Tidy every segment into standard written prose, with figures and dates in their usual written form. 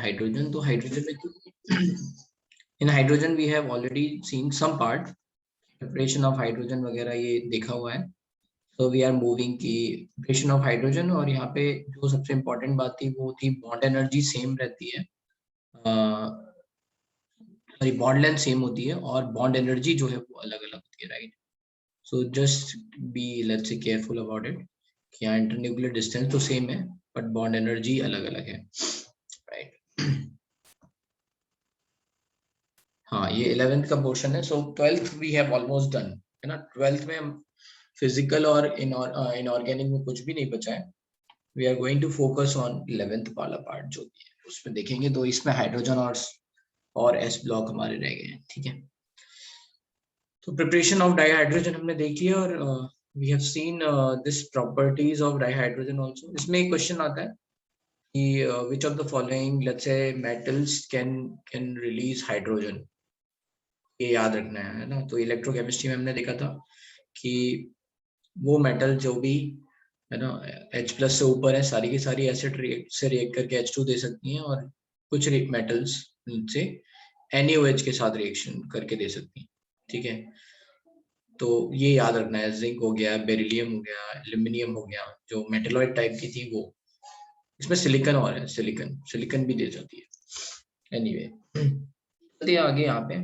Hydrogen, तो hydrogen में in hydrogen we have already seen some part, preparation of hydrogen वगैरह ये देखा हुआ है। सो वी आर मूविंग की प्रिपरेशन ऑफ हाइड्रोजन, और यहाँ पे जो सबसे इम्पोर्टेंट बात थी वो थी बॉन्ड एनर्जी सेम रहती है, सॉरी बॉन्ड लेंथ सेम होती है और बॉन्ड एनर्जी जो है वो अलग अलग होती है, right. So just be let's say careful about it कि यहाँ इंटरन्यूक्लियर डिस्टेंस तो सेम है बट बॉन्ड एनर्जी अलग अलग है, राइट। हाँ, ये 11th का पोर्शन है। So 12th we have almost done, है ना। 12th में हम फिजिकल और इनऑर्गेनिक में कुछ भी नहीं बचा है। We are going to focus on 11th वाला पार्ट जो भी है उसमें देखेंगे। तो इसमें हाइड्रोजन और एस ब्लॉक हमारे रह गए हैं, ठीक है। तो प्रिपरेशन ऑफ डाइहाइड्रोजन हमने देख लिया, और we have seen this properties of dihydrogen also. इसमें एक क्वेश्चन आता है कि which of the following let's say metals can release hydrogen, ये याद रखना है ना। तो इलेक्ट्रोकेमिस्ट्री में हमने देखा था कि वो मेटल जो भी है ना H+ से ऊपर है, सारी की सारी एसिड से रिएक्ट करके H2 दे सकती हैं, और कुछ मेटल्स से NaOH के साथ रिएक्शन करके दे सकती हैं, ठीक है। तो ये याद रखना है, जिंक हो गया, बेरिलियम हो गया, एल्यूमिनियम हो गया, जो मेटलॉइड टाइप की थी वो। इसमें सिलिकॉन और है, सिलिकॉन भी दे जाती है। एनीवे चलते आगे यहाँ पे।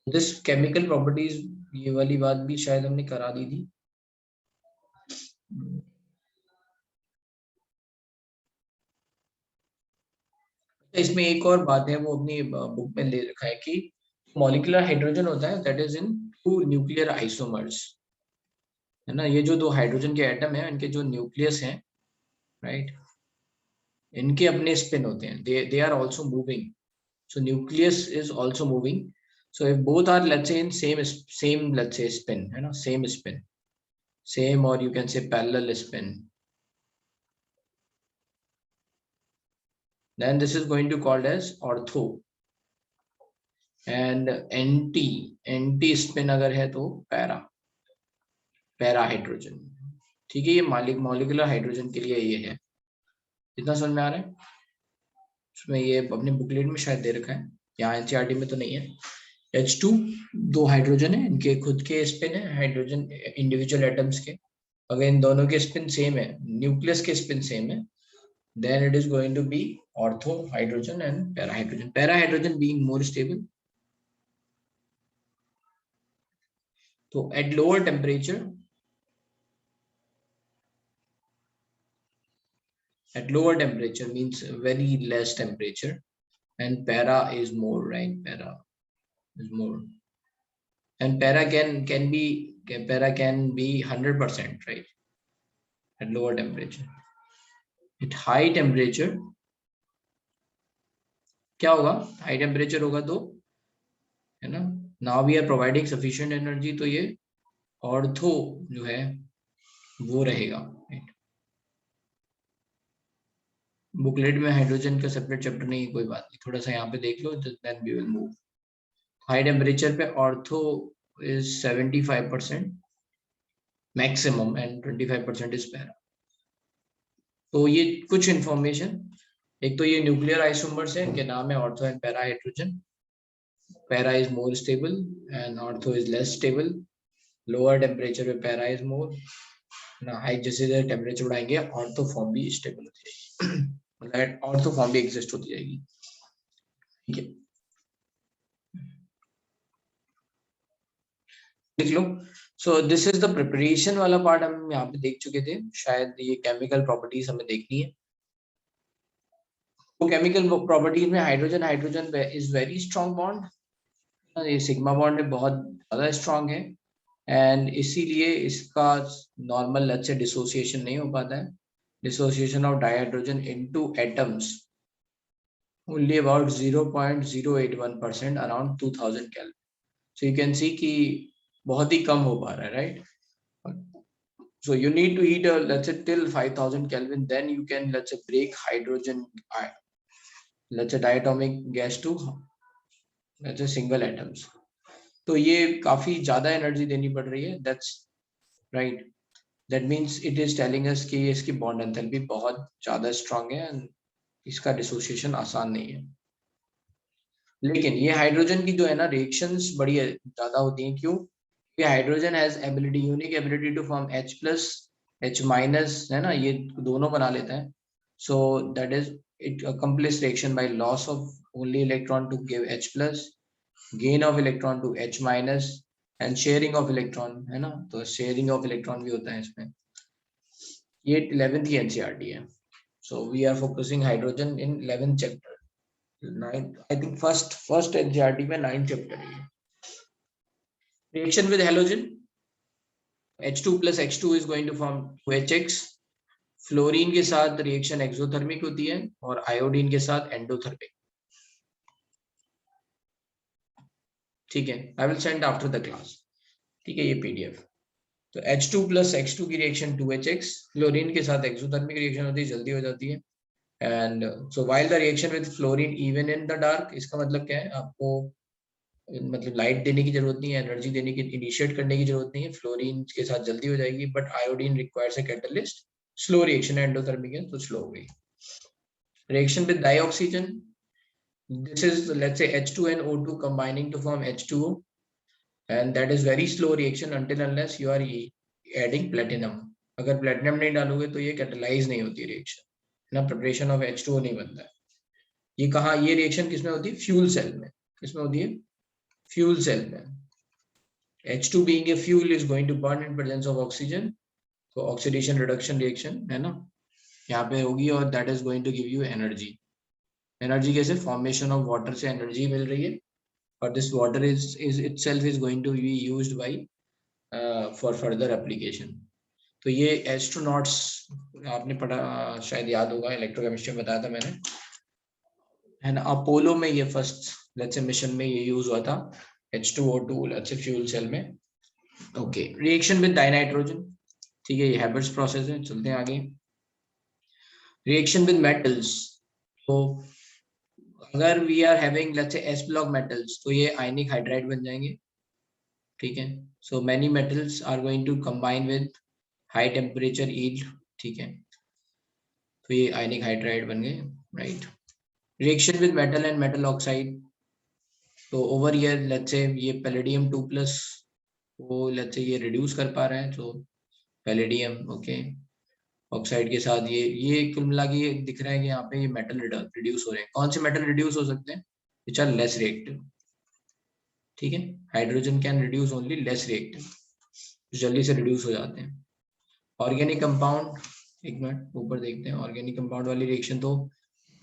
दिस केमिकल प्रॉपर्टीज, ये वाली बात भी शायद हमने करा दी थी। इसमें एक और बात है, वो अपनी बुक में ले रखा है कि मॉलिक्यूलर हाइड्रोजन होता है that is in 2 nuclear isomers, है ना। ये जो 2 हाइड्रोजन के एटम हैं, इनके जो न्यूक्लियस हैं, राइट, इनके अपने स्पिन होते हैं, they are also moving. So nucleus is also moving. So if both are let's say in same let's say spin, है ना, सेम स्पिन, सेम, और you can say parallel spin, then this is going to called as ortho, and anti spin अगर है तो para hydrogen, ठीक है। ये molecular hydrogen के लिए ये है। इतना समझ में आ रहा है? उसमें ये अपने बुकलेट में शायद दे रखा है, यहाँ एनसीईआरटी में तो नहीं है। H2 2 हाइड्रोजन है, इनके खुद के स्पिन है हाइड्रोजन इंडिविजुअल एटम्स के। अगर इन दोनों के स्पिन सेम है, न्यूक्लियस के स्पिन सेम है, then it is going to be ortho hydrogen and para hydrogen. Para hydrogen being more stable. So at lower temperature, means very less temperature, and para is more, right? Para is more, and para can be 100%, right? At lower temperature. At high temperature क्या होगा? High temperature होगा तो, है ना, now we are providing sufficient energy, तो ये ortho जो है वो रहेगा, राइट। बुकलेट में हाइड्रोजन का सेपरेट चैप्टर नहीं, कोई बात नहीं, थोड़ा सा यहाँ पे देख लो, then we will move. High temperature पे ortho is 75% maximum and 25% is para. तो ये कुछ इंफॉर्मेशन, एक तो ये न्यूक्लियर आइसोमर्स है, इनके नाम है ortho and para hydrogen. Para is more stable and ortho is less stable. Lower temperature पे पैरा इज मोर ना, हाई जैसे टेम्परेचर बढ़ाएंगे ऑर्थो फॉर्म भी स्टेबल होती जाएगी, मतलब ऑर्थो फॉर्म भी एग्जिस्ट होती जाएगी, ठीक है। देख लो। So this is the preparation वाला पार्ट हम यहाँ पे देख चुके थे, शायद ये केमिकल प्रॉपर्टीज हमें देखनी है। तो केमिकल प्रॉपर्टीज में hydrogen is very strong bond, ये सिग्मा बॉन्ड बहुत ज्यादा स्ट्रॉन्ग है, एंड इसीलिए इसका नॉर्मल लेट्स से डिसोसिएशन नहीं हो पाता है। Dissociation of dihydrogen into atoms only about 0.081% around 2000 Kelvin. So you can see कि बहुत ही कम हो पा रहा है, right? So you need to heat let's say till 5000 Kelvin, then you can let's say break hydrogen, let's say diatomic gas to let's say single atoms. तो ये काफी ज्यादा एनर्जी देनी पड़ रही है, that's right. That means it is telling us कि इसकी बॉन्ड एंथैल्पी बहुत ज्यादा स्ट्रांग है एंड इसका डिसोसिएशन आसान नहीं है। लेकिन ये हाइड्रोजन की जो है ना रिएक्शंस बड़ी ज्यादा होती हैं। क्यों? ये hydrogen has ability, unique ability to form H plus H minus, है ना, ये दोनों बना लेता है। So that is it accomplish reaction by loss of only electron to give H plus, gain of electron to H minus and sharing of electron, है ना, तो शेयरिंग ऑफ इलेक्ट्रॉन भी होता है इसमें। ये 11th की एनसीईआरटी है। So we are focusing hydrogen in 11th chapter. 9th I think first NCERT में 9th चैप्टर है। Reaction with halogen, H2 plus H2 is going to form 2HX। Fluorine के साथ रिएक्शन एक्सोथर्मिक होती है और iodine के साथ एंडोथर्मिक। ठीक है, I will send after the class. ठीक है, ये पीडीएफ। तो H2 plus H2 की रिएक्शन 2HX, फ्लोरीन के साथ एक्सोथर्मिक रिएक्शन होती है, जल्दी हो जाती है। And so while the reaction with fluorine even in the dark, इसका मतलब क्या है, आपको मतलब लाइट देने की जरूरत नहीं है, एनर्जी देने की, इनिशिएट करने की जरूरत नहीं है, फ्लोरीन के साथ जल्दी हो जाएगी। But iodine requires a catalyst, slow reaction है, एंडोथर्मिक है तो स्लो हो गई। Reaction with dioxygen, this is let's say H2 and O2 combining to form H2O, and that is very slow reaction until unless you are adding platinum। अगर platinum नहीं डालोगे तो ये catalyze नहीं होती रिएक्शन, ना preparation of H2O नहीं बनता है। ये कहाँ, ये रिएक्शन किसमें होती है? फ्यूल सेल में। किसमें होती है? फ्यूल सेल में। H2 being a fuel is going to burn in presence of oxygen, तो ऑक्सीडेशन रिडक्शन रिएक्शन है ना, यहाँ पे होगी, और that is going to give you energy. Energy कैसे? फॉर्मेशन ऑफ वाटर से एनर्जी मिल रही है, और this water is itself is going to be used by for further application. तो ये एस्ट्रोनॉट्स आपने पढ़ा, शायद याद होगा, इलेक्ट्रोकेमिस्ट्री में बताया था मैंने, है ना। अपोलो में ये फर्स्ट लेट्स से मिशन में ये यूज हुआ था, H2O2 let's say fuel cell में। ओके, रिएक्शन विद डाइनाइट्रोजन, ठीक है, ये हैबर्ट्स प्रोसेस है। चलते हैं आगे। रिएक्शन विद मेटल्स, तो अगर we are having let's say S block metals, तो ये आयनिक हाइड्राइड बन जाएंगे। ठीक है, so many metals are going to combine with high temperature yield. ठीक है, तो ये आयनिक हाइड्राइड बन गए, right. Reaction with metal and metal oxide, तो ओवर हियर लेट्स से ये पैलेडियम 2+ वो लेट्स से ये रिड्यूस कर पा रहे हैं, तो पैलेडियम ओके ऑक्साइड के साथ ये कुल मिला के ये दिख रहा है कि यहाँ पे ये मेटल रिड्यूस हो रहे हैं। कौन से मेटल रिड्यूस हो सकते हैं? Which are less reactive. ठीक है, hydrogen can reduce only less reactive, जल्दी से रिड्यूस हो जाते हैं। ऑर्गेनिक कंपाउंड, एक मिनट ऊपर देखते हैं। ऑर्गेनिक कंपाउंड वाली रिएक्शन तो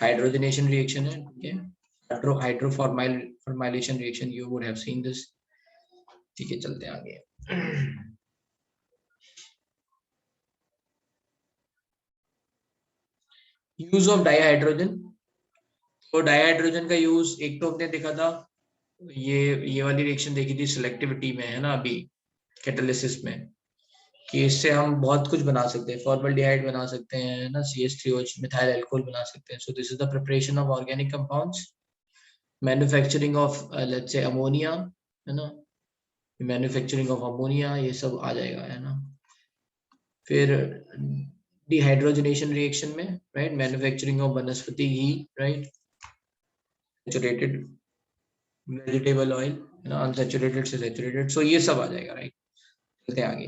हाइड्रोजनेशन रिएक्शन है। ठीक है, hydroformylation reaction, you would have seen this. ठीक है, चलते हैं आगे। यूज ऑफ डाइहाइड्रोजन, तो डाइहाइड्रोजन का यूज एक तो हमने देखा था, ये वाली रिएक्शन देखी थी सिलेक्टिविटी में, है ना, अभी कैटालिसिस में, कि इससे हम बहुत कुछ बना सकते हैं, फॉर्मल्डिहाइड बना सकते हैं ना, CH3OH मिथाइल अल्कोहल बना सकते हैं। सो this is the preparation of organic compounds, manufacturing of let's say ammonia, है ना, मैन्युफैक्चरिंग ऑफ अमोनिया, ये सब आ जाएगा, है ना। फिर डिहाइड्रोजनेशन रिएक्शन में, राइट, मैन्युफैक्चरिंग ऑफ वनस्पति घी, राइट, सैचुरेटेड वेजिटेबल ऑयल, है ना, अनसैचुरेटेड से सैचुरेटेड, सो ये सब आ जाएगा, राइट। चलते हैं आगे।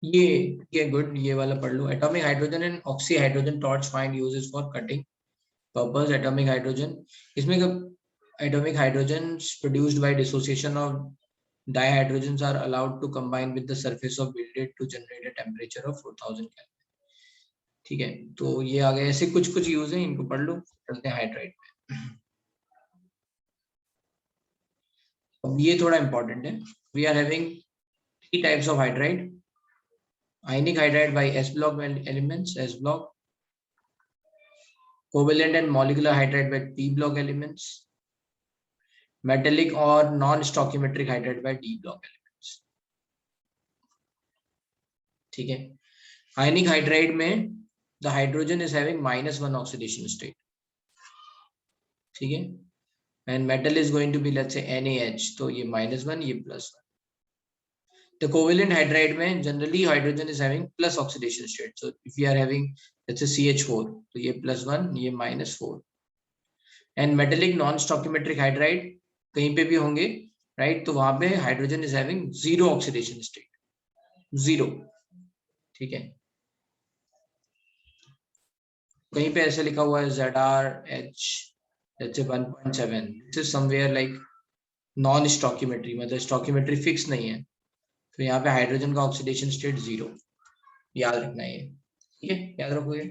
ये गुड, ये वाला पढ़ लो। Atomic hydrogen and oxy hydrogen torch find uses for cutting purpose. Atomic hydrogen, इसमें atomic hydrogen produced by dissociation of dihydrogens are allowed to combine with the surface of billet to generate a temperature of 4000 Kelvin। ठीक है, तो ये आ गए, ऐसे कुछ कुछ use है, इनको पढ़ लो। चलते हैं हाइड्राइड पे। अब ये थोड़ा इंपॉर्टेंट है। We are having 3 types of hydride. Ionic hydride by S block elements, S block, covalent and molecular hydride by P block elements, metallic और non stoichiometric hydride by D block elements। ठीक है, आयनिक hydride में the hydrogen is having -1 oxidation state। ठीक है, and metal is going to be let's say NaH, तो ये -1, ये +1। the covalent hydride में generally hydrogen is having plus oxidation state. So if we are having let's say CH4, तो ये +1, ये -4. And metallic non-stoichiometric hydride कहीं पे भी होंगे, right? तो वहां पे hydrogen is having 0 oxidation state, 0. ठीक है, कहीं पे ऐसे लिखा हुआ है ZrH let's say 1.7. This is somewhere like non-stoichiometry, मतलब stoichiometry फिक्स नहीं है, तो यहाँ पे हाइड्रोजन का ऑक्सीडेशन स्टेट 0. याद रखना है, ठीक है, याद रखोगे.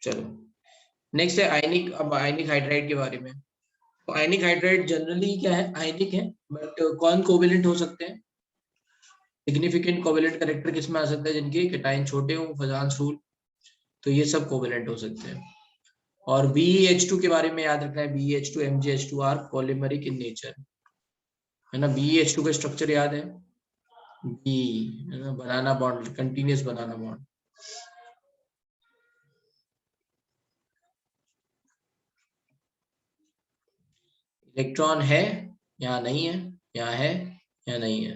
चलो नेक्स्ट है आयनिक. अब आयनिक हाइड्राइड के बारे में. तो आयनिक हाइड्राइड जनरली क्या है, आयनिक है, बट कौन कोवेलेंट हो सकते हैं? सिग्निफिकेंट कोवेलेंट कैरेक्टर किसमें आ सकता है? जिनके कैटायन छोटे हो, फजांस रूल, तो ये सब कोवेलेंट हो सकते हैं. और BeH2 के बारे में याद रखना है. BeH2 MgH2 are polymeric in nature, है ना. BeH2 का स्ट्रक्चर याद है, बी, है ना, बनाना बॉन्ड, कंटिन्यूअस बनाना बॉन्ड. इलेक्ट्रॉन है या नहीं है, यहाँ है या नहीं है,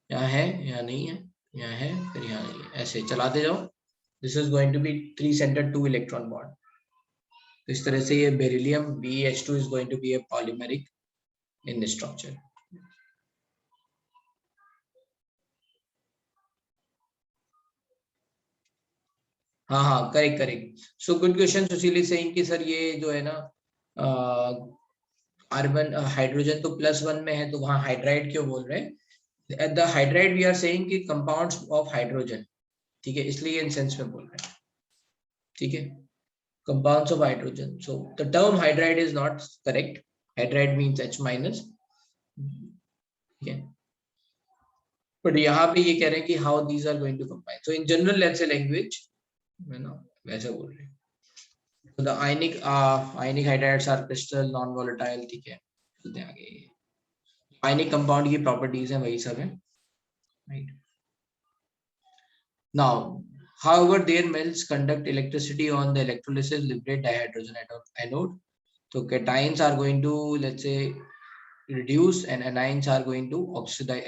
यहाँ है या नहीं है, यहाँ है फिर यहाँ नहीं है, ऐसे चलाते जाओ. This is going to be 3 center 2 electron bond. तो इस तरह से ये beryllium BeH2 is going to be a polymeric in this structure. हाँ हाँ, correct correct. So good question. Sushil is saying कि सर ये जो है ना कार्बन हाइड्रोजन तो +1 में है, तो वहां हाइड्राइड क्यों बोल रहे हैं? At the hydride we are saying कि compounds of hydrogen, ठीक है, इसलिए इन सेंस में बोल रहे हैं, ठीक है, compounds of hydrogen. So the term hydride is not correct. Hydride means H-, ठीक है, but यहाँ पे ये कह रहे हैं कि how these are going to combine. So in general let's say language, है ना, वैसे बोल रहे हैं. So the ionic hydrides are crystal non-volatile, ठीक है. चलते हैं आगे. आयनिक कंपाउंड की प्रॉपर्टीज हैं, वही सब है, right. Now however their metals conduct electricity on the electrolysis, liberate dihydrogen anode. So cations are going to let's say reduce and anions are going to oxidize,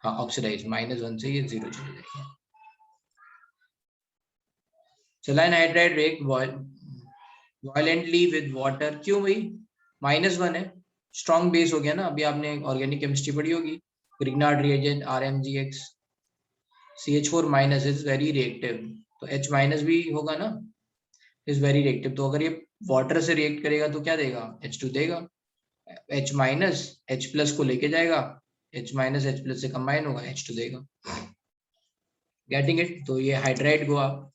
oxidize. -1 से ये 0 चले जाएगा. Saline hydride react violently with water. क्यों भाई? -1 है, strong base हो गया ना. अभी आपने ऑर्गेनिक केमिस्ट्री पढ़ी होगी, Grignard reagent RMGX. CH4- is very reactive, तो H- भी होगा ना, is very reactive. तो अगर ये वाटर से रिएक्ट करेगा तो क्या देगा? H2 देगा. H- H+ को लेके जाएगा, H- H+ से कंबाइन होगा, H2 देगा. Getting it? तो ये हाइड्राइड को आप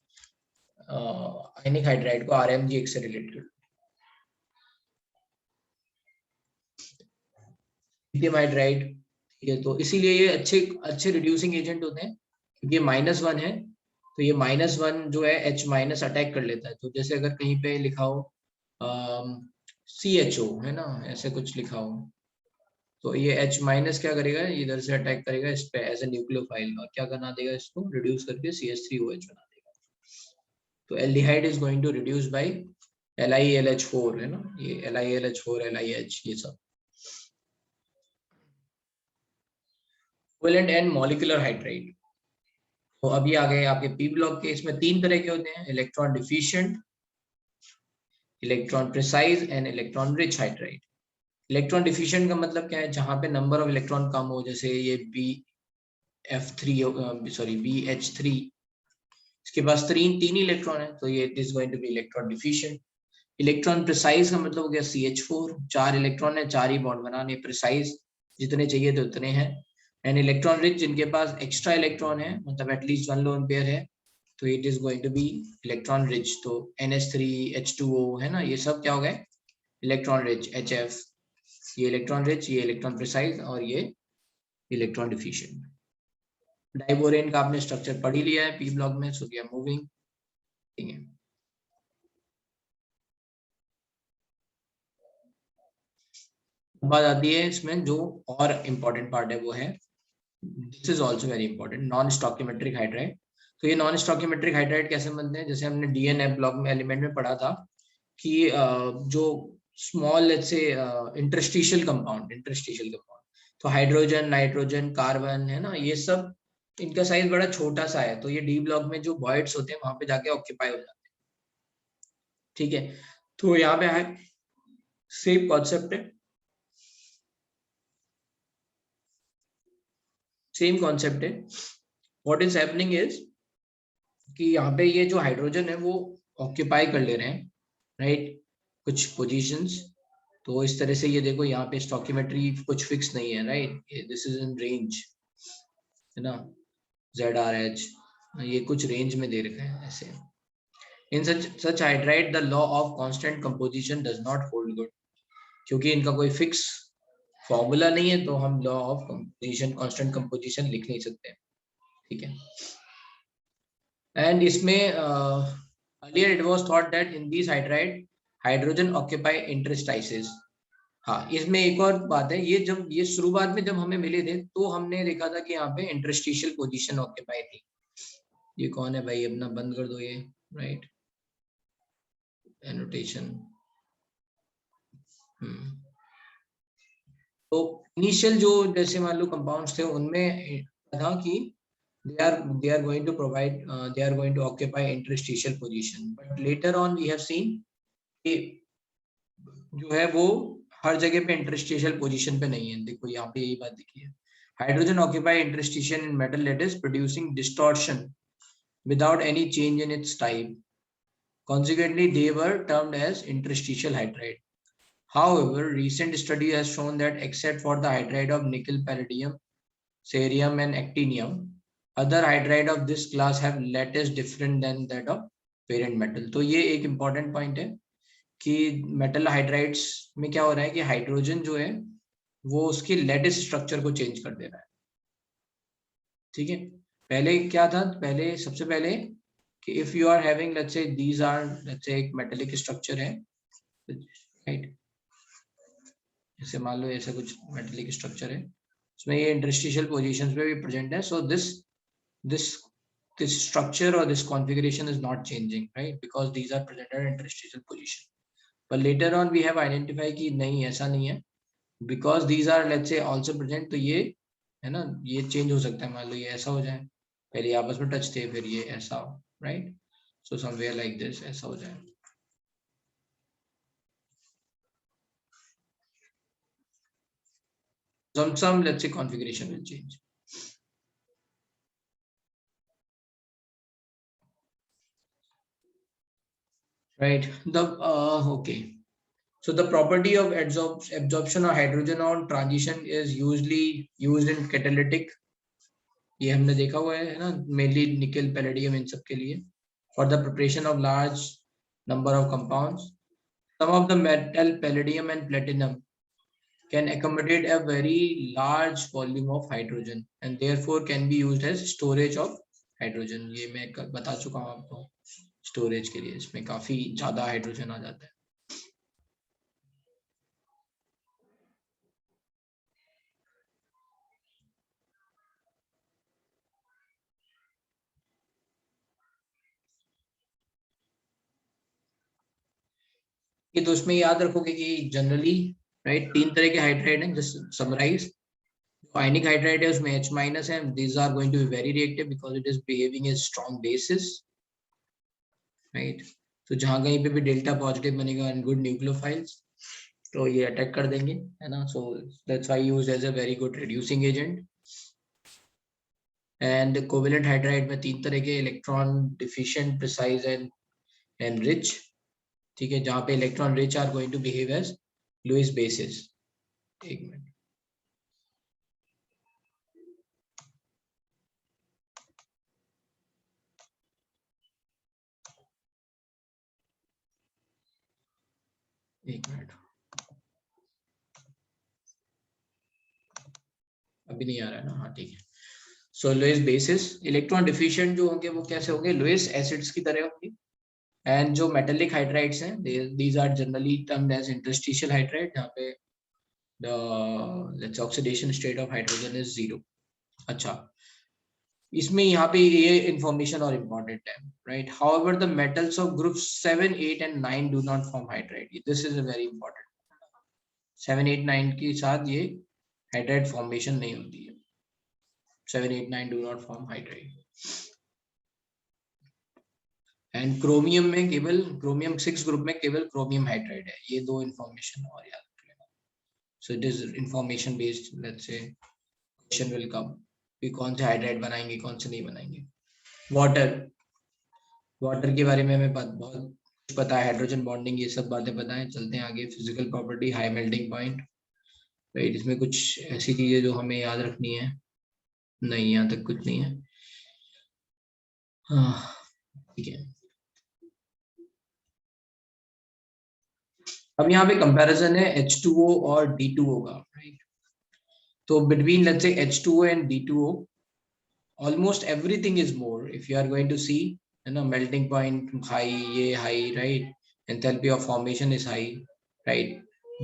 आयनिक हाइड्राइड को RMGX से रिलेट कर. लिथियम हाइड्राइड, ठीक है, तो इसीलिए ये अच्छे रिड्यूसिंग एजेंट होते हैं, क्योंकि ये -1 है, तो ये -1 जो है H- अटैक कर लेता है. तो जैसे अगर कहीं पे लिखा हो CHO, है ना, ऐसे कुछ लिखा हो, तो ये H- क्या करेगा, इधर से अटैक करेगा इस पे एज ए न्यूक्लियोफाइल, और क्या बना देगा, इसको रिड्यूस करके CH3OH बना देगा. तो aldehyde is going to reduce by LiAlH4, है ना, ये LiAlH4 LiH, ये सब. Covalent and molecular hydride. तो अभी आ गए आपके पी ब्लॉक के. इसमें 3 तरह के होते हैं, electron deficient, electron precise and electron rich hydride. Electron deficient का मतलब क्या है? जहां पे नंबर ऑफ इलेक्ट्रॉन कम हो, जैसे ये BH3, इसके पास तीन इलेक्ट्रॉन है, तो ये it is going to be electron deficient. Electron precise का मतलब हो गया CH4, 4 इलेक्ट्रॉन है, 4 ही बॉन्ड बनाने. प्रिसाइज जितने चाहिए थे उतने हैं. एंड इलेक्ट्रॉन रिच, जिनके पास एक्स्ट्रा इलेक्ट्रॉन है, मतलब एटलीस्ट 1 लोन पेयर है, तो it is going to be electron rich. तो NH3 H2O, है ना, ये सब क्या हो गए? Electron rich. HF, ये इलेक्ट्रॉन रिच, ये इलेक्ट्रॉन प्रिसाइज, और ये इलेक्ट्रॉन डिफिशिएंट. डाइबोरेन का आपने स्ट्रक्चर पढ़ ही लिया है पी ब्लॉक में, सो वी आर मूविंग, ठीक है. बात आती है इसमें जो और इम्पोर्टेंट पार्ट है, वो है, this is also very important, non stoichiometric hydride. तो ये नॉन स्टॉकियोमेट्रिक हाइड्राइड कैसे बनते हैं? जैसे हमने DNA ब्लॉक में एलिमेंट में पढ़ा था कि जो small let's say interstitial compound. तो हाइड्रोजन, नाइट्रोजन, कार्बन है ना, ये सब इनका साइज बड़ा छोटा सा है, तो ये डी ब्लॉक में जो वॉइड्स होते हैं वहां पे जाके ऑक्यूपाई हो जाते हैं। ठीक है, तो यहाँ पे है सेम कॉन्सेप्ट है, सेम कॉन्सेप्ट है। व्हाट इज हैपनिंग इज कि यहाँ पे ये जो हाइड्रोजन है वो ऑक्यूपाई कर ले रहे हैं, राइट, कुछ पोजीशंस। तो इस तरह से ये देखो यहाँ पे स्टोकियोमेट्री कुछ फिक्स नहीं है, right, this is in range, है ना, ZRH, ये कुछ रेंज में दे रखा है ऐसे। इन such hydride the law of constant composition does not hold good, क्योंकि इनका कोई फिक्स फॉर्मूला नहीं है, तो हम law of composition, constant composition लिख नहीं सकते। ठीक है, एंड इसमें earlier it was thought that in these hydride hydrogen occupy interstices। हाँ, इसमें एक और बात है, ये जब ये शुरुआत में जब हमें मिले थे तो हमने देखा था कि यहाँ पे इंटरस्टिशियल पोजीशन ऑक्यूपाई थी। ये कौन है भाई, अपना बंद कर दो ये, राइट, एनोटेशन। तो इनिशियल जो जैसे मान लो कंपाउंड्स थे उनमें था कि they are going to provide they are going to occupy interstitial position, but later on we have seen कि जो है वो हर जगह पे इंटरस्टिशियल पोजीशन पे नहीं है। देखो यहाँ पे यही बात दिखी है, hydrogen occupy interstitial in metal lattice producing distortion without any change in its type, consequently they were termed as interstitial hydride. However, recent study has shown that except for the hydride of nickel, palladium, cerium and actinium, other hydride of this class have lattice different than that of parent metal। तो ये एक important point है कि metal hydrides में क्या हो रहा है कि हाइड्रोजन जो है वो उसकी लैटिस स्ट्रक्चर को चेंज कर दे रहा है। ठीक है, पहले क्या था, पहले सबसे पहले कि if you are having let's say these are let's say एक मेटेलिक स्ट्रक्चर है, राइट, जैसे मान लो ऐसा कुछ मेटेलिक स्ट्रक्चर है, उसमें ये इंटरस्टिशियल पोजीशंस पे भी प्रेजेंट है, so this this structure or this configuration is not changing, right, because these are present at interstitial position। but later on we have identified कि नहीं ऐसा नहीं है, because these are let's say also present, तो ये है ना, ये चेंज हो सकता है, मान लो ये ऐसा हो जाए, पहले आपस में टच थे फिर ये ऐसा हो, right, so somewhere like this ऐसा हो जाए। some let's say configuration will change, right, the okay, so the property of absorption of hydrogen on transition is usually used in catalytic, ये हमने देखा हुआ है ना, मेनली निकल, पैलेडियम, इन सब के लिए, for the preparation of large number of compounds. Some of the metal palladium and platinum can accommodate a very large volume of hydrogen and therefore can be used as storage of hydrogen। ये मैं बता चुका हूँ आपको, storage के लिए इसमें काफी ज्यादा हाइड्रोजन आ जाता है। ये तो उसमें याद रखोगे कि जनरली, राइट, 3 तरह के हाइड्राइड हैं, जस्ट समराइज। आयनिक हाइड्राइड है उसमें H- है, these are going to be very reactive because it is behaving as strong bases, right, तो जहां कहीं पे भी डेल्टा पॉजिटिव बनेगा एंड गुड न्यूक्लियोफाइल्स, तो ये अटैक कर देंगे, है ना, so that's why used as a very good reducing agent. And covalent hydride में 3 तरह के, electron deficient, precise and rich. ठीक है, जहां पे electron rich are going to behave as Lewis bases. एक मिनट, एक मिनट, अभी नहीं आ रहा है ना, हाँ ठीक है। So Lewis bases, electron deficient जो होंगे वो कैसे होंगे, लुईस एसिड्स की तरह होंगे। एंड जो मेटेलिक हाइड्राइड्स हैं, these are generally termed as interstitial hydride, जहाँ पे the oxidation state of hydrogen is 0। अच्छा, इसमें यहाँ पे ये इंफॉर्मेशन और इम्पोर्टेंट है, right, however the metals of groups 7, 8 and 9 do not form hydride। this is a very important 7, 8, 9 के साथ ये हाइड्राइड फॉर्मेशन नहीं होती है। 7, 8, 9 do not form hydride. And chromium में केवल क्रोमियम 6 ग्रुप में केवल क्रोमियम हाइड्राइड है। ये दो इंफॉर्मेशन और याद रख लेना। सो it is information based. Let's say question will come कि कौन से हाइड्राइड बनाएंगे कौन से नहीं बनाएंगे। वाटर, वाटर के बारे में हमें बहुत कुछ पता है, हाइड्रोजन बॉन्डिंग ये सब बातें पता है। चलते हैं आगे। Physical property, high melting point, right. इसमें कुछ ऐसी चीजें जो हमें याद रखनी है नहीं, यहाँ तक कुछ नहीं है। हाँ ठीक है। अब यहाँ पे कंपैरिजन है H2O और D2O का, राइट। तो between let's say H2O and D2O almost everything is more. If you are going to see, you know, melting point high, ये high, right? Enthalpy of formation is high, right?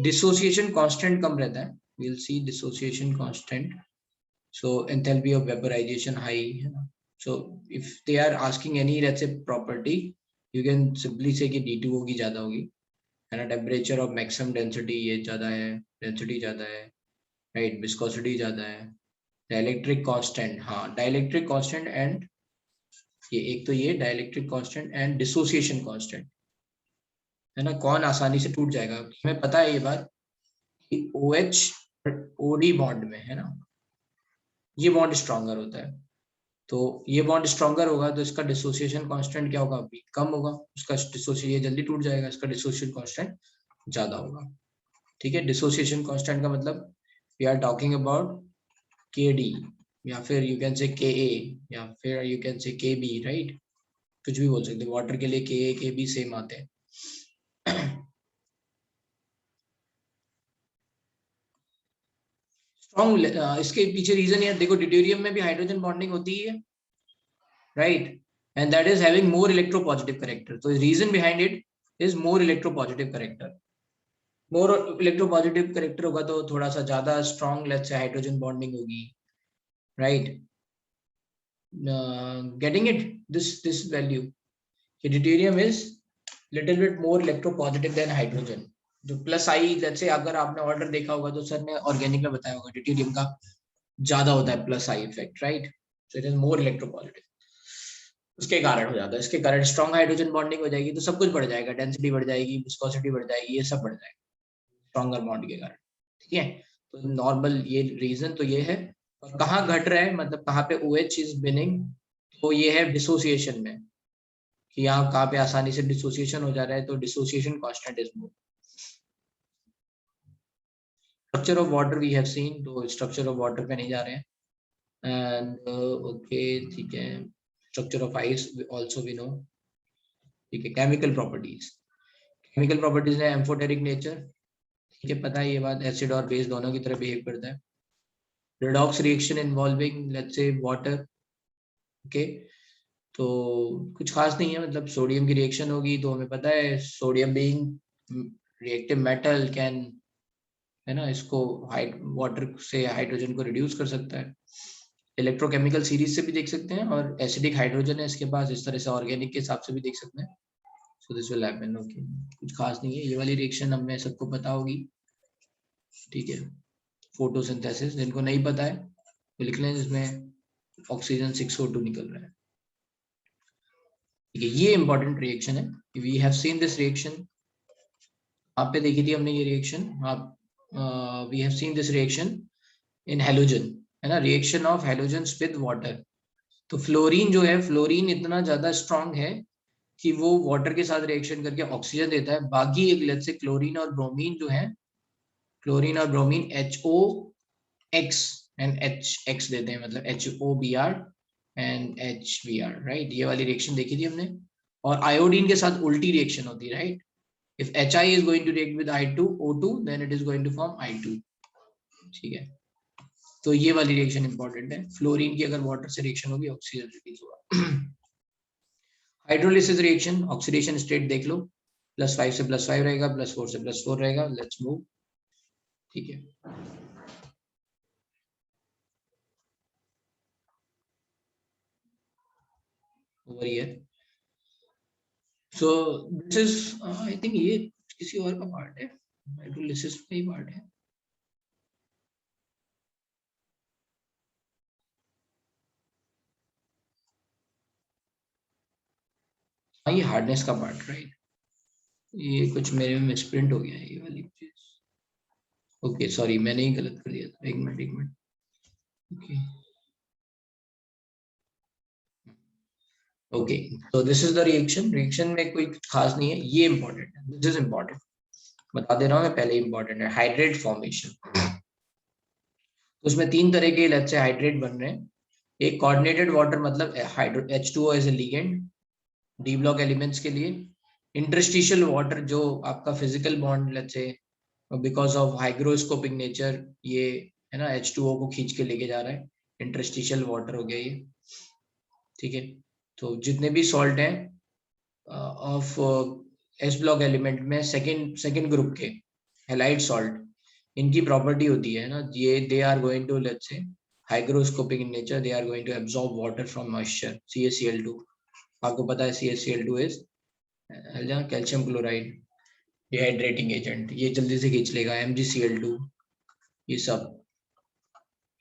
Dissociation constant कम रहता है. We'll see dissociation constant. So enthalpy of vaporization high. So if they are asking any let's say property, you can simply say कि D2O की ज़्यादा होगी, है ना। Temperature of maximum density ये ज़्यादा है, density ज़्यादा है, right? Viscosity ज़्यादा है, डाइलेक्ट्रिक कांस्टेंट, हाँ डाइलेक्ट्रिक कांस्टेंट एंड ये एक तो ये dielectric constant and dissociation constant, है ना। कौन आसानी से टूट जाएगा, हमें पता है ये बात कि OH OD बॉन्ड में, है ना, ये बॉन्ड स्ट्रॉन्गर होता है। तो ये बॉन्ड स्ट्रॉन्गर होगा तो इसका डिसोसिएशन कांस्टेंट क्या होगा, अभी कम होगा। उसका डिसोसिएशन ये जल्दी टूट जाएगा, इसका डिसोसिएशन कांस्टेंट ज्यादा होगा। ठीक है, डिसोसिएशन कांस्टेंट का मतलब we are talking about KD या फिर यू कैन से KA या फिर you can say KB, right. कुछ भी बोल सकते हैं। वाटर के लिए KA KB सेम आते हैं। स्ट्रॉन्ग इसके पीछे रीजन ये देखो, ड्यूटेरियम में भी हाइड्रोजन बॉन्डिंग होती है, right, and that is having more electropositive character. तो reason behind it is more electropositive character. More electropositive character होगा तो थोड़ा सा ज्यादा strong let's say hydrogen bonding होगी, right. Getting it, this value, deuterium is little bit more electropositive than hydrogen. जो plus I, जैसे अगर आपने ऑर्डर देखा होगा तो सर ने ऑर्गेनिक में बताया होगा, ड्यूटेरियम का ज्यादा होता है plus I effect, right. So it is more electropositive, उसके कारण हो जाता है। इसके कारण स्ट्रॉन्ग हाइड्रोजन बॉन्डिंग हो जाएगी तो सब कुछ बढ़ जाएगा, डेंसिटी बढ़ जाएगी, विस्कोसिटी बढ़ जाएगी, ये सब बढ़ जाएगा स्ट्रॉन्गर बॉन्ड के कारण। ठीक है, तो नॉर्मल ये रीजन तो ये है। और कहाँ घट रहा है, मतलब कहाँ पे OH इज बिनिंग, तो ये है डिसोसिएशन में, कि यहाँ कहाँ पे आसानी से डिसोसिएशन हो जा रहा है, तो dissociation constant is more. Structure of water we have seen, तो स्ट्रक्चर ऑफ वाटर पे नहीं जा रहे हैं। एंड ओके ठीक है, structure of ice also we know. ठीक है, केमिकल प्रॉपर्टीज, केमिकल प्रॉपर्टीज है एम्फोटेरिक नेचर, ठीक है, पता है ये बात, एसिड और बेस दोनों की तरह बिहेव करता है। Redox reaction involving let's say water, okay. तो कुछ खास नहीं है, मतलब सोडियम की रिएक्शन होगी तो हमें पता है sodium being reactive metal can, है ना, इसको वाटर से हाइड्रोजन को रिड्यूस कर सकता है। इलेक्ट्रोकेमिकल सीरीज से भी देख सकते हैं, और एसिडिक हाइड्रोजन है इसके पास, इस तरह से ऑर्गेनिक के हिसाब से भी देख सकते हैं। So this will happen, okay, कुछ खास नहीं है। ये वाली रिएक्शन हमें सबको पता होगी, ठीक है। फोटोसिंथेसिस, जिनको नहीं पता है वो लिख लें, जिसमें ऑक्सीजन 6O2 निकल रहा है, ठीक है। ये इंपॉर्टेंट रिएक्शन है, we have seen this reaction, आप पे देखी थी हमने ये रिएक्शन। आप we have seen this reaction in halogen, है ना, reaction of halogens with water. तो फ्लोरीन जो है, फ्लोरीन इतना ज्यादा स्ट्रांग है कि वो वाटर के साथ रिएक्शन करके ऑक्सीजन देता है। बाकी एक लेट्स से क्लोरीन और ब्रोमीन जो है, क्लोरीन और ब्रोमीन HOX एंड HX देते हैं, मतलब HOBr एंड HBr, राइट। ये वाली रिएक्शन देखी थी हमने। और आयोडीन के साथ उल्टी रिएक्शन होती है, right. If Hi is going to react with I2O2, then it is going to form I2, ठीक है। तो ये वाली रिएक्शन इंपॉर्टेंट है। फ्लोरीन की अगर वाटर से रिएक्शन होगी ऑक्सीजन रिलीज होगा। हाइड्रोलिसिस रिएक्शन, ऑक्सीडेशन स्टेट देख लो, +5 से +5 रहेगा, +4 से +4 रहेगा। लेट्स मूव, ठीक है। Over here, so this is I think ये किसी और का पार्ट है, हाइड्रोलिसिस का ही पार्ट है। हाँ ये हार्डनेस का पार्ट, राइट। ये कुछ मेरे में मिसप्रिंट हो गया है ये वाली चीज। ओके सॉरी, मैंने ही गलत कर दिया था, एक मिनट। ओके ओके, तो दिस इज द रिएक्शन में कोई खास नहीं है, ये इंपॉर्टेंट है, दिस इज इंपॉर्टेंट, बता दे रहा हूँ मैं पहले, इंपॉर्टेंट है हाइड्रेट फॉर्मेशन। तो उसमें तीन तरह के लेट्स से हाइड्रेट बन रहे हैं। एक कोऑर्डिनेटेड वाटर, मतलब hydro H2O as a ligand D block elements के लिए। इंटरस्टिशियल वाटर जो आपका physical bond let's say because of hygroscopic nature, ये है ना H2O को खींच के लेके जा रहा है, इंटरस्टिशियल वाटर हो गया ये, ठीक है। तो जितने भी सॉल्ट हैं ऑफ एस ब्लॉक एलिमेंट में सेकंड ग्रुप के हैलाइड सॉल्ट, इनकी प्रॉपर्टी होती है ना ये, they are going to let's say hygroscopic in nature, they are going to absorb water from moisture, CaCl2। आपको पता है CaCl2 is calcium chloride dehydrating agent, ये जल्दी से खींच लेगा। MgCl2, ये सब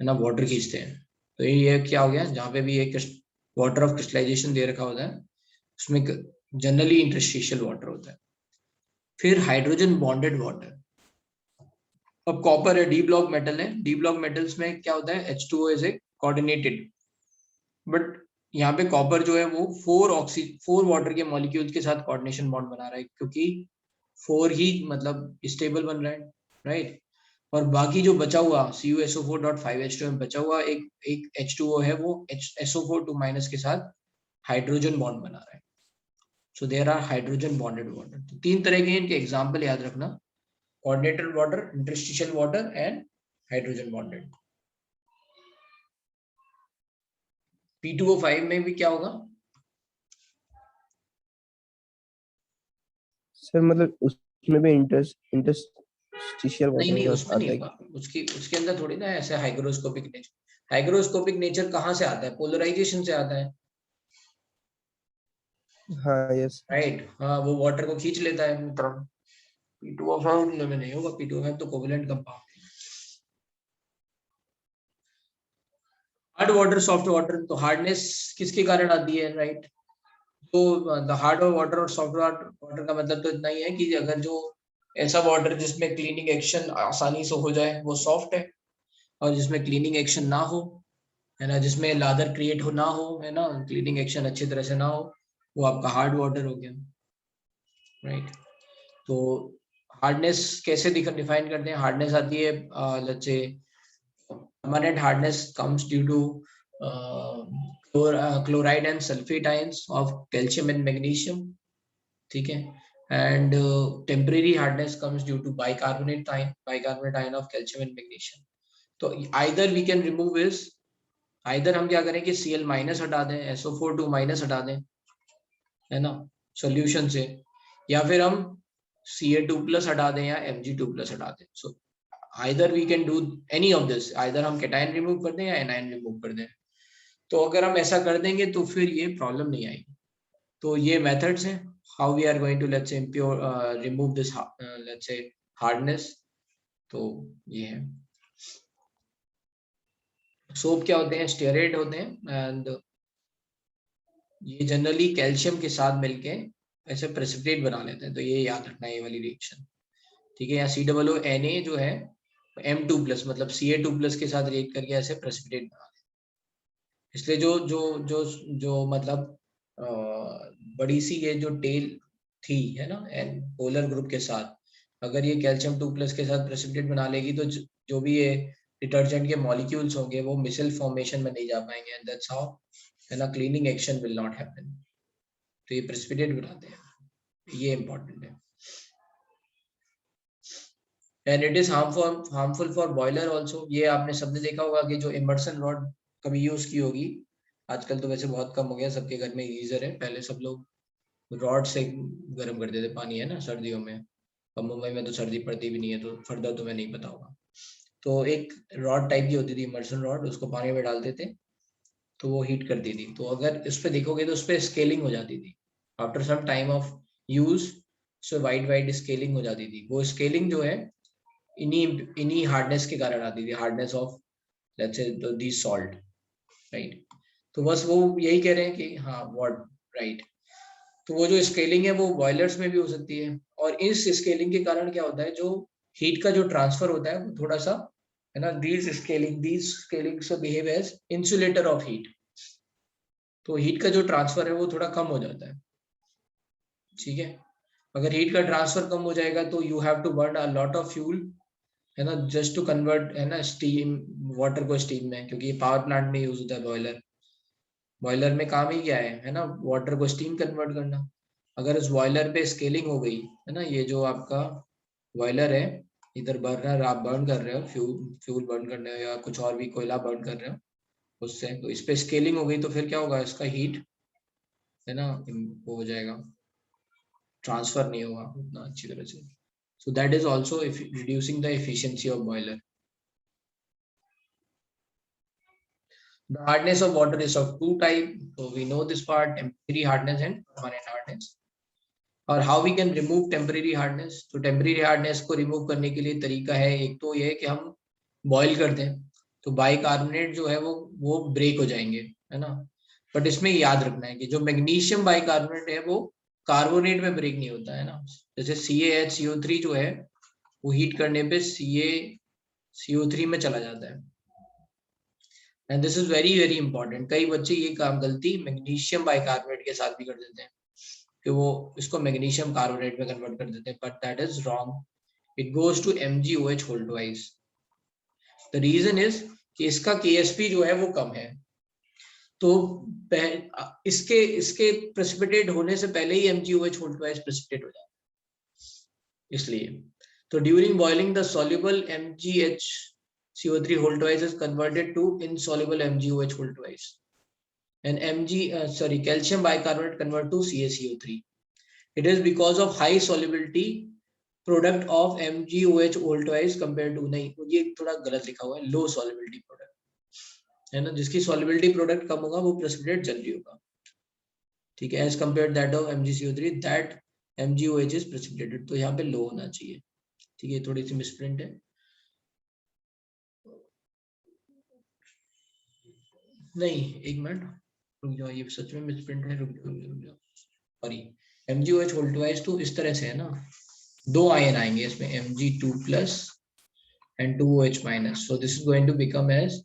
है ना वाटर खींचते हैं। तो ये क्या हो गया, जहाँ पे भी एक वाटर ऑफ क्रिस्टलाइजेशन दे रखा होता है उसमें जनरली इंटरस्टिशियल वाटर होता है। फिर हाइड्रोजन बॉन्डेड वाटर, अब कॉपर है, डी ब्लॉक मेटल है, डी ब्लॉक मेटल्स में क्या होता है H2O is a coordinated, but यहाँ पे कॉपर जो है वो फोर वाटर के मॉलिक्यूल्स के साथ कोऑर्डिनेशन बॉन्ड बना रहा है, क्योंकि फोर ही मतलब स्टेबल बन रहा है, राइट। और बाकी जो बचा हुआ CuSO4.5H2 में बचा हुआ एक H2O है, वो SO4 2- के साथ हाइड्रोजन बॉन्ड बना रहा है। So there are hydrogen bonded water. तो तीन तरह के इनके एग्जाम्पल याद रखना, coordinated water, interstitial water and hydrogen bonded. P2O5 में भी क्या होगा सर, मतलब उसमें भी इंटरस्टिशियल नहीं वाटर उसमें नहीं आता है। होगा, उसके अंदर थोड़ी ना ऐसे हाइग्रोस्कोपिक नेचर। हाइग्रोस्कोपिक नेचर कहाँ से आता है, पोलराइजेशन से आता है, हाँ यस। राइट। हाँ वो वाटर को खींच लेता है अपनी तरफ। P2O5 में नहीं होगा, P2O5 तो कोवेलेंट कंपाउंड है। हार्ड वाटर, सॉफ्ट वाटर, तो हार्डनेस किसके कारण आती है, राइट। तो द हार्ड वाटर और सॉफ्ट वाटर का मतलब तो इतना ही है कि अगर जो ऐसा वाटर जिसमें क्लीनिंग एक्शन आसानी से हो जाए वो सॉफ्ट है, और जिसमें क्लीनिंग एक्शन ना हो, है ना, जिसमें लादर क्रिएट हो ना हो, है ना, क्लीनिंग एक्शन अच्छी तरह से ना हो, वो आपका हार्ड वाटर हो गया, राइट। तो हार्डनेस कैसे डिफाइन करते हैं, हार्डनेस आती है let's say permanent hardness comes due to chloride and sulfate ions of calcium and magnesium, ठीक है। And temporary hardness comes due to bicarbonate ion of calcium and magnesium. तो either we can remove is, either हम क्या करें कि Cl- हटा दें, SO4 2- हटा दें, है ना, सॉल्यूशन से, या फिर हम Ca2+ हटा दें या Mg2+ हटा दें। So either we can do any of this, either हम कैटायन रिमूव कर दें या एनायन रिमूव कर दें। तो अगर हम ऐसा कर देंगे तो फिर ये प्रॉब्लम नहीं आएगी। तो ये मेथड्स हैं how we are going to let's say impure remove this let's say hardness। तो ये है, सोप क्या होते हैं, स्टेरॉइड होते हैं, एंड ये जनरली कैल्शियम के साथ मिलके ऐसे प्रेसिपिटेट बना लेते हैं। तो ये याद रखना, ये वाली रिएक्शन, ठीक है। यहाँ COONA जो है M2+ मतलब Ca2+ के साथ रिएक्ट करके ऐसे प्रेसिपिटेट बना लेते हैं। इसलिए जो जो जो जो मतलब बड़ी सी ये जो टेल थी, है ना, एंड पोलर ग्रुप के साथ अगर ये कैल्शियम 2+ के साथ प्रेसिपिटेट बना लेगी, तो जो भी ये डिटर्जेंट के मॉलिक्यूल्स होंगे वो मिसल फॉर्मेशन में नहीं जा पाएंगे, एंड दैट्स हाउ, है ना, cleaning action will not happen. तो ये प्रेसिपिटेट बनाते हैं, ये इंपॉर्टेंट है। And it is harmful for boiler also. ये आपने सबने देखा होगा कि जो इमर्सन रॉड कभी यूज की होगी, आजकल तो वैसे बहुत कम हो गया, सबके घर में गीजर है, पहले सब लोग रॉड से गर्म करते थे पानी, है ना, सर्दियों में। और मुंबई में तो सर्दी पड़ती भी नहीं है, तो फर्दर तुम्हें नहीं पता होगा। तो एक रॉड टाइप की होती थी इमर्सन रॉड, उसको पानी में डालते थे तो वो हीट करती थी। तो अगर उस पर देखोगे तो उस पर स्केलिंग हो जाती थी after some time of use, so wide scaling हो जाती थी। वो स्केलिंग जो है इन्हीं हार्डनेस के कारण आती थी, hardness of let's say the salt, right. तो बस वो यही कह रहे हैं कि हाँ व्हाट, राइट। तो वो जो स्केलिंग है वो बॉयलर्स में भी हो सकती है, और इस स्केलिंग के कारण क्या होता है, जो हीट का जो ट्रांसफर होता है वो थोड़ा सा, है ना, दीज स्केलिंग से behave as insulator of heat. तो हीट का जो ट्रांसफर है वो थोड़ा कम हो जाता है, ठीक है। अगर हीट का ट्रांसफर कम हो जाएगा तो you have to burn a lot of fuel, है ना, जस्ट टू कन्वर्ट, है ना, स्टीम, वाटर को स्टीम में, क्योंकि ये पावर प्लांट में यूज होता है बॉयलर। बॉयलर में काम ही क्या है ना, वाटर को स्टीम कन्वर्ट करना। अगर उस बॉयलर पे स्केलिंग हो गई, है ना, ये जो आपका बॉयलर है, इधर बर्नर आप बर्न कर रहे हो, फ्यूल बर्न कर रहे हो या कुछ और भी कोयला बर्न कर रहे हो, उससे तो इस पे स्केलिंग हो गई तो फिर क्या होगा, इसका हीट, है ना, वो हो जाएगा, ट्रांसफर नहीं होगा उतना अच्छी तरह से। So that is also if reducing the efficiency of boiler. The hardness of water is of two type. So we know this part: temporary hardness and permanent hardness. और how we can remove temporary hardness? तो temporary hardness को remove करने के लिए तरीका है, एक तो ये है कि हम boil कर दें, तो बाइकार्बोनेट जो है वो ब्रेक हो जाएंगे, है ना। बट इसमें याद रखना है कि जो मैग्नीशियम बाइकार्बोनेट है वो कार्बोनेट में ब्रेक नहीं होता, है ना। जैसे CaHCO3 जो है वो हीट करने पे CO3 में चला जाता है। And this is very very important. कई बच्चे ये काम गलती मैग्नीशियम बाइकार्बोनेट के साथ भी कर देते हैं कि वो इसको मैग्नीशियम कार्बोनेट में कन्वर्ट कर देते हैं, but that is wrong. It goes to MgOH whole twice. The reason is कि इसका KSP जो है वो कम है, तो इसके इसके प्रेसिपिटेट होने से पहले ही MgOH होल ट्वाइस प्रेसिपिटेट हो जाता है, इसलिए। तो during boiling the soluble MgHCO3 whole twice is converted to insoluble MgOH whole twice, and calcium bicarbonate convert to CaCO3. It is because of high solubility product of MgOH whole twice compared to, नहीं ये थोड़ा गलत लिखा हुआ है, low solubility product, है ना, जिसकी solubility product कम होगा वो precipitate जल्दी होगा, ठीक है, as compared that of MgCO3 that MgOH is precipitated, तो यहाँ पे low होना चाहिए, ठीक है, थोड़ी सी मिसप्रिंट है। नहीं एक मिनट रुक जाओ, ये सच में मिसप्रिंट है, रुक जाओ सॉरी। MgOH होल ट्वाइस तो इस तरह से है ना, दो आयन आएंगे इसमें Mg2 plus and 2OH minus, so this is going to become as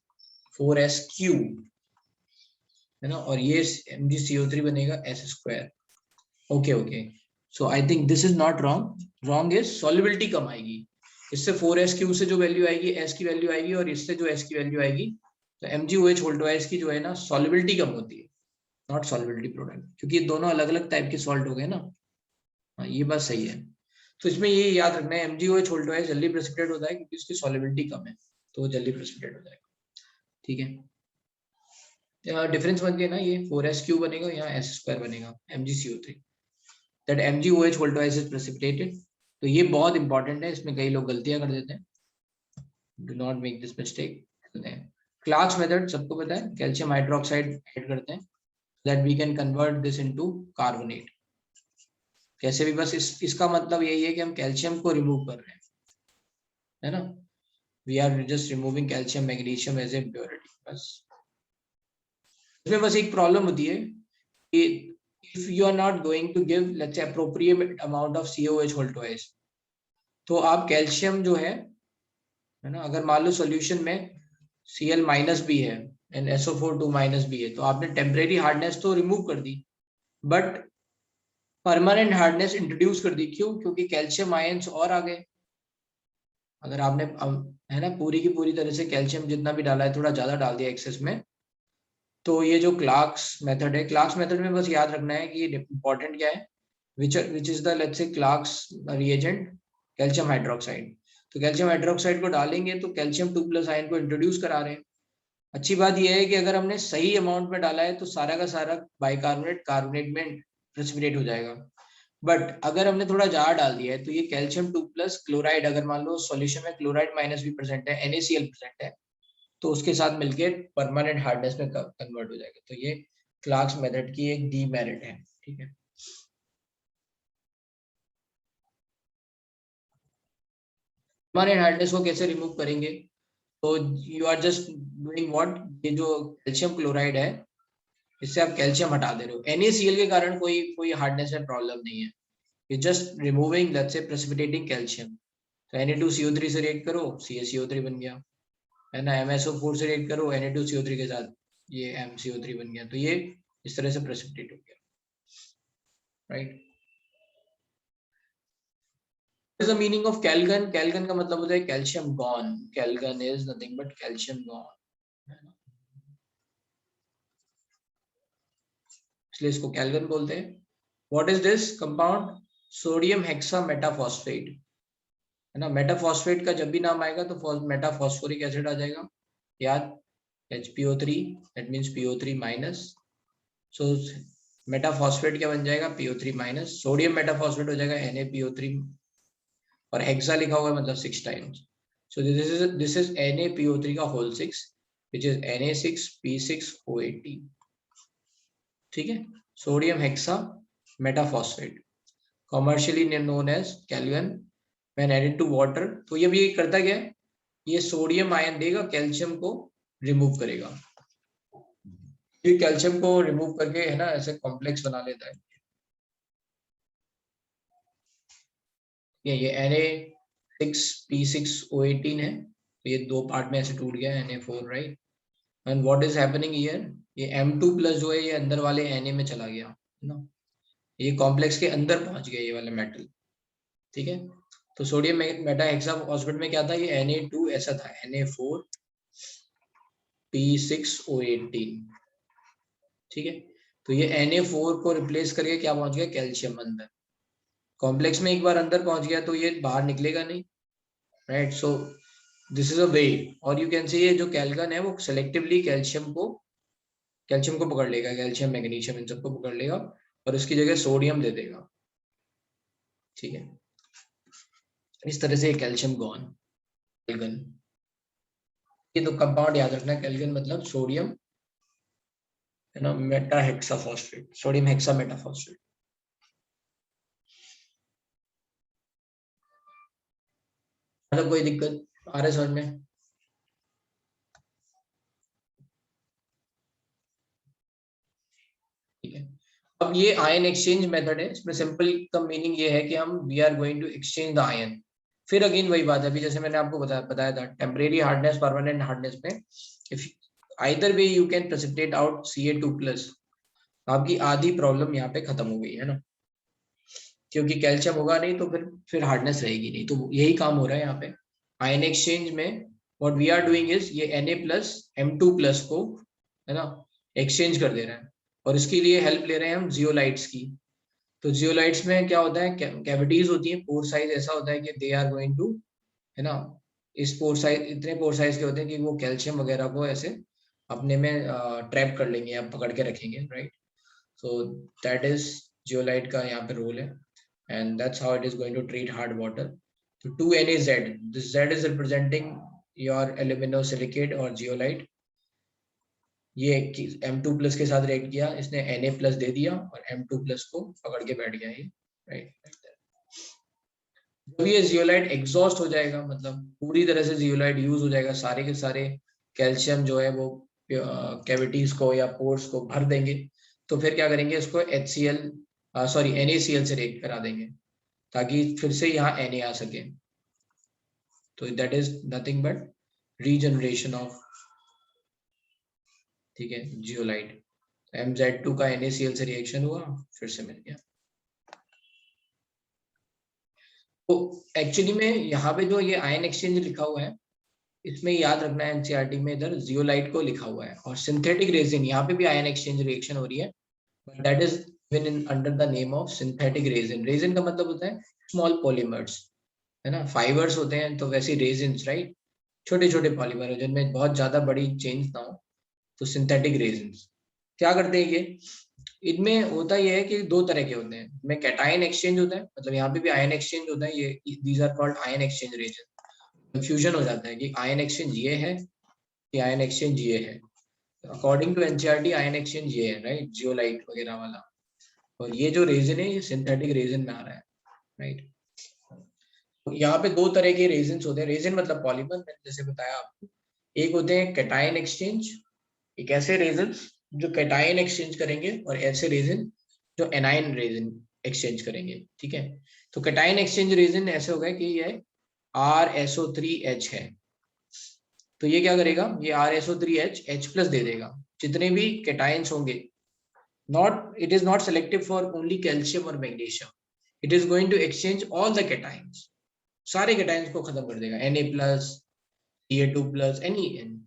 4s3, है ना, और ये MgCO3 बनेगा s²। Okay okay, so I think this is not wrong, wrong is solubility कम आएगी, इससे 4s³ से जो वैल्यू आएगी s की वैल्यू आएगी, और इससे जो s की वैल्यू आएगी, तो MgOH होल ट्वाइस की जो है ना सॉल्युबिलिटी कम होती है, नॉट सॉल्युबिलिटी प्रोडक्ट, क्योंकि ये दोनों अलग अलग टाइप के सॉल्ट हो गए ना। हाँ ये बात सही है। तो इसमें ये याद रखना है MgOH होल ट्वाइस जल्दी प्रेसिपिटेट होता है क्योंकि उसकी सॉल्युबिलिटी कम है, तो जल्दी प्रेसिपिटेट हो जाएगा, ठीक है। डिफरेंस बन गया ना, ये 4s³ बनेगा, यहाँ s² बनेगा MgCO3, that MgOH whole twice is precipitated. तो ये बहुत इंपॉर्टेंट है, इसमें कई लोग गलतियां कर देते हैं, do not make this mistake. Clark's method सबको पता है, कैल्शियम हाइड्रोक्साइड ऐड करते हैं that we can convert this into carbonate। कैसे भी, बस इसका मतलब यही है कि हम कैल्शियम को रिमूव कर रहे हैं, है ना, we are just removing calcium magnesium as a impurity, बस। इसमें बस एक प्रॉब्लम होती है कि if you are not going to give let's say appropriate amount of COH whole twice, तो आप कैल्शियम जो है ना, अगर मान लो सॉल्यूशन में Cl माइनस भी है एंड SO4 2 माइनस भी है, तो आपने टेम्परेरी हार्डनेस तो रिमूव कर दी, बट परमानेंट हार्डनेस इंट्रोड्यूस कर दी। क्यों? क्योंकि कैल्शियम आयंस और आ गए। अगर आपने है ना पूरी की पूरी तरह से कैल्शियम जितना भी डाला है थोड़ा ज्यादा डाल दिया एक्सेस में, तो ये जो क्लार्क्स मेथड है, क्लार्क्स मेथड में बस याद रखना है कि इंपॉर्टेंट क्या है, which is the let's say Clarks reagent, calcium hydroxide. तो कैल्शियम हाइड्रोक्साइड को डालेंगे तो कैल्शियम 2+ आयन को इंट्रोड्यूस करा रहे हैं। अच्छी बात यह है कि अगर हमने सही अमाउंट में डाला है तो सारा का सारा बाइकार्बोनेट कार्बोनेट में प्रेसिपिटेट हो जाएगा, बट अगर हमने थोड़ा ज्यादा डाल दिया है तो ये कैल्शियम 2+ क्लोराइड, अगर मान लो सॉल्यूशन में क्लोराइड माइनस भी प्रेजेंट है, NaCl प्रेजेंट है, तो उसके साथ मिलके परमानेंट हार्डनेस में कन्वर्ट हो जाएगा। तो ये क्लार्क्स मेथड की एक डीमेरिट है, ठीक है। परमानेंट हार्डनेस को कैसे रिमूव करेंगे? तो you are just doing what, ये जो कैल्शियम क्लोराइड है इससे आप कैल्शियम हटा दे रहे हो। NaCl के कारण कोई कोई हार्डनेस में प्रॉब्लम नहीं है, you just removing let's say precipitating calcium. तो Na2CO3 से रिएक्ट करो, CaCO3 बन गया, है ना। MSO4 से रिएक्ट करो Na2CO3 के साथ, ये MCO3 बन गया। तो ये इस तरह से प्रेसिपिटेट हो गया, right. What is the meaning of Calgon? Calgon का मतलब होता है calcium gone. Calgon is nothing but calcium gone, इसलिए इसको कैल्गन बोलते हैं। What is this compound? Sodium hexa metaphosphate, है ना। मेटाफॉस्फेट का जब भी नाम आएगा तो मेटाफॉस्फोरिक एसिड आ जाएगा, याद, HPO3, that means PO3 minus. So metaphosphate क्या बन जाएगा? PO3 minus. सोडियम मेटाफॉस्फेट हो जाएगा NaPO3, और हेक्सा लिखा हुआ है मतलब 6 times. So this is NaPO3 का होल 6 व्हिच इज Na6P6O18, ठीक है। Sodium hexa metaphosphate, commercially known as Calgon, when added to water. तो ये करता क्या है? ये सोडियम आयन देगा, कैल्शियम को रिमूव करेगा। ये कैल्शियम को रिमूव करके, है ना, ऐसे कॉम्प्लेक्स बना लेता है। ये Na6P6O18 है, तो ये दो पार्ट में ऐसे टूट गया, Na4, right. And what is happening here? ये M2 प्लस जो है ये अंदर वाले Na में चला गया, है ना। ये कॉम्प्लेक्स के अंदर पहुंच गया ये वाला मेटल, ठीक है। तो सोडियम मेटा हेक्साफॉस्फेट में क्या था? ये Na2 ऐसा था, Na4P6O18, ठीक है। तो ये Na4 को रिप्लेस करके क्या पहुंच गया? कैल्शियम अंदर। कॉम्प्लेक्स में एक बार अंदर पहुंच गया तो ये बाहर निकलेगा नहीं, right. So this is a way, और यू कैन सी ये जो कैल्गन है वो सेलेक्टिवली कैल्शियम को पकड़ लेगा, कैल्शियम मैग्नीशियम इन सबको पकड़ लेगा और उसकी जगह सोडियम दे देगा, ठीक है। इस तरह से कैल्शियम गॉन, कैल्गन। ये तो कंपाउंड याद रखना, कैल्गन मतलब सोडियम, है ना, मेटा हेक्साफॉस्फेट, सोडियम हेक्सा मेटाफॉस्फेट। मतलब कोई दिक्कत आ रहा है समझ में? ठीक है। अब ये आयन एक्सचेंज मेथड है, इसमें सिंपल का मीनिंग ये है कि हम we are going to exchange the ion. फिर अगेन वही बात है, अभी जैसे मैंने आपको बताया था टेम्परेरी हार्डनेस परमानेंट हार्डनेस में, if either way you can precipitate out Ca2+, आपकी आधी प्रॉब्लम यहाँ पे खत्म हो गई, है ना। क्योंकि कैल्शियम होगा नहीं तो फिर हार्डनेस रहेगी नहीं, तो यही काम हो रहा है यहाँ पे आयन एक्सचेंज में। What we are doing is ये Na+M2+ को, है ना, एक्सचेंज कर दे रहे हैं, और इसके लिए हेल्प ले रहे हैं हम जियोलाइट्स की। तो जियोलाइट्स में क्या होता है? कैविटीज होती है, पोर साइज ऐसा होता है कि दे आर गोइंग टू, है ना, इस पोर साइज, इतने पोर साइज के होते हैं कि वो कैल्शियम वगैरह को ऐसे अपने में ट्रैप कर लेंगे या पकड़ के रखेंगे, right. So that is zeolite का यहाँ पे रोल है, and that's how it is going to treat hard water. So 2NaZ, this Z is representing your aluminosilicate और zeolite। ये M2+ के साथ रिएक्ट किया, इसने Na+ दे दिया और M2+ को पकड़ के बैठ गया ये, राइट। जब ये जियोलाइट एग्जॉस्ट हो जाएगा, मतलब पूरी तरह से जियोलाइट यूज हो जाएगा, सारे के सारे कैल्शियम जो है वो कैविटीज को या पोर्स को भर देंगे, तो फिर क्या करेंगे? इसको NaCl से रिएक्ट करा देंगे ताकि फिर से यहाँ Na आ सके। तो that is nothing but regeneration of, ठीक है, जियोलाइट। Mz2 का NaCl से रिएक्शन हुआ, फिर से मिल गया। तो एक्चुअली में यहाँ पे जो ये आयन एक्सचेंज लिखा हुआ है, इसमें याद रखना है एनसीईआरटी में इधर जियोलाइट को लिखा हुआ है, और सिंथेटिक रेजिन यहाँ पे भी आयन एक्सचेंज रिएक्शन हो रही है, but that is given in under the name of synthetic resin. Resin का मतलब होता है स्मॉल पॉलीमर्स, है ना, फाइबर्स होते हैं तो वैसे रेजिन्स, राइट, छोटे छोटे पॉलीमर है जिनमें बहुत ज्यादा बड़ी चेंज ना हो, तो सिंथेटिक रेजिन्स क्या करते हैं ये? इनमें होता यह है कि दो तरह के होते हैं, इनमें कैटायन एक्सचेंज होता है, मतलब यहाँ पे भी आयन एक्सचेंज होता है, ये these are called ion exchange resin. Confusion हो जाता है कि आयन एक्सचेंज ये है कि आयन एक्सचेंज ये है। According to NCERT ion exchange ये है, राइट, जियोलाइट वगैरह वाला, और ये जो रेजिन है ये सिंथेटिक रेजिन में आ रहा है, राइट। यहाँ पे दो तरह के रेजिन्स होते हैं। रेजिन मतलब पॉलीमर, मैंने जैसे बताया आपको। एक होते हैं कैटायन एक्सचेंज, एक ऐसे रेजिन्स जो कैटायन एक्सचेंज करेंगे, और ऐसे रेजिन जो एनायन रेजिन एक्सचेंज करेंगे। ठीक है, तो कैटायन एक्सचेंज रेजिन ऐसे होगा कि ये RSO3H है, तो ये क्या करेगा, ये RSO3H H+ दे देगा। जितने भी कैटायंस होंगे, not it is not selective for only calcium or magnesium, it is going to exchange all the cations, सारे cations को खत्म कर देगा। Na+, Ca2+, any n,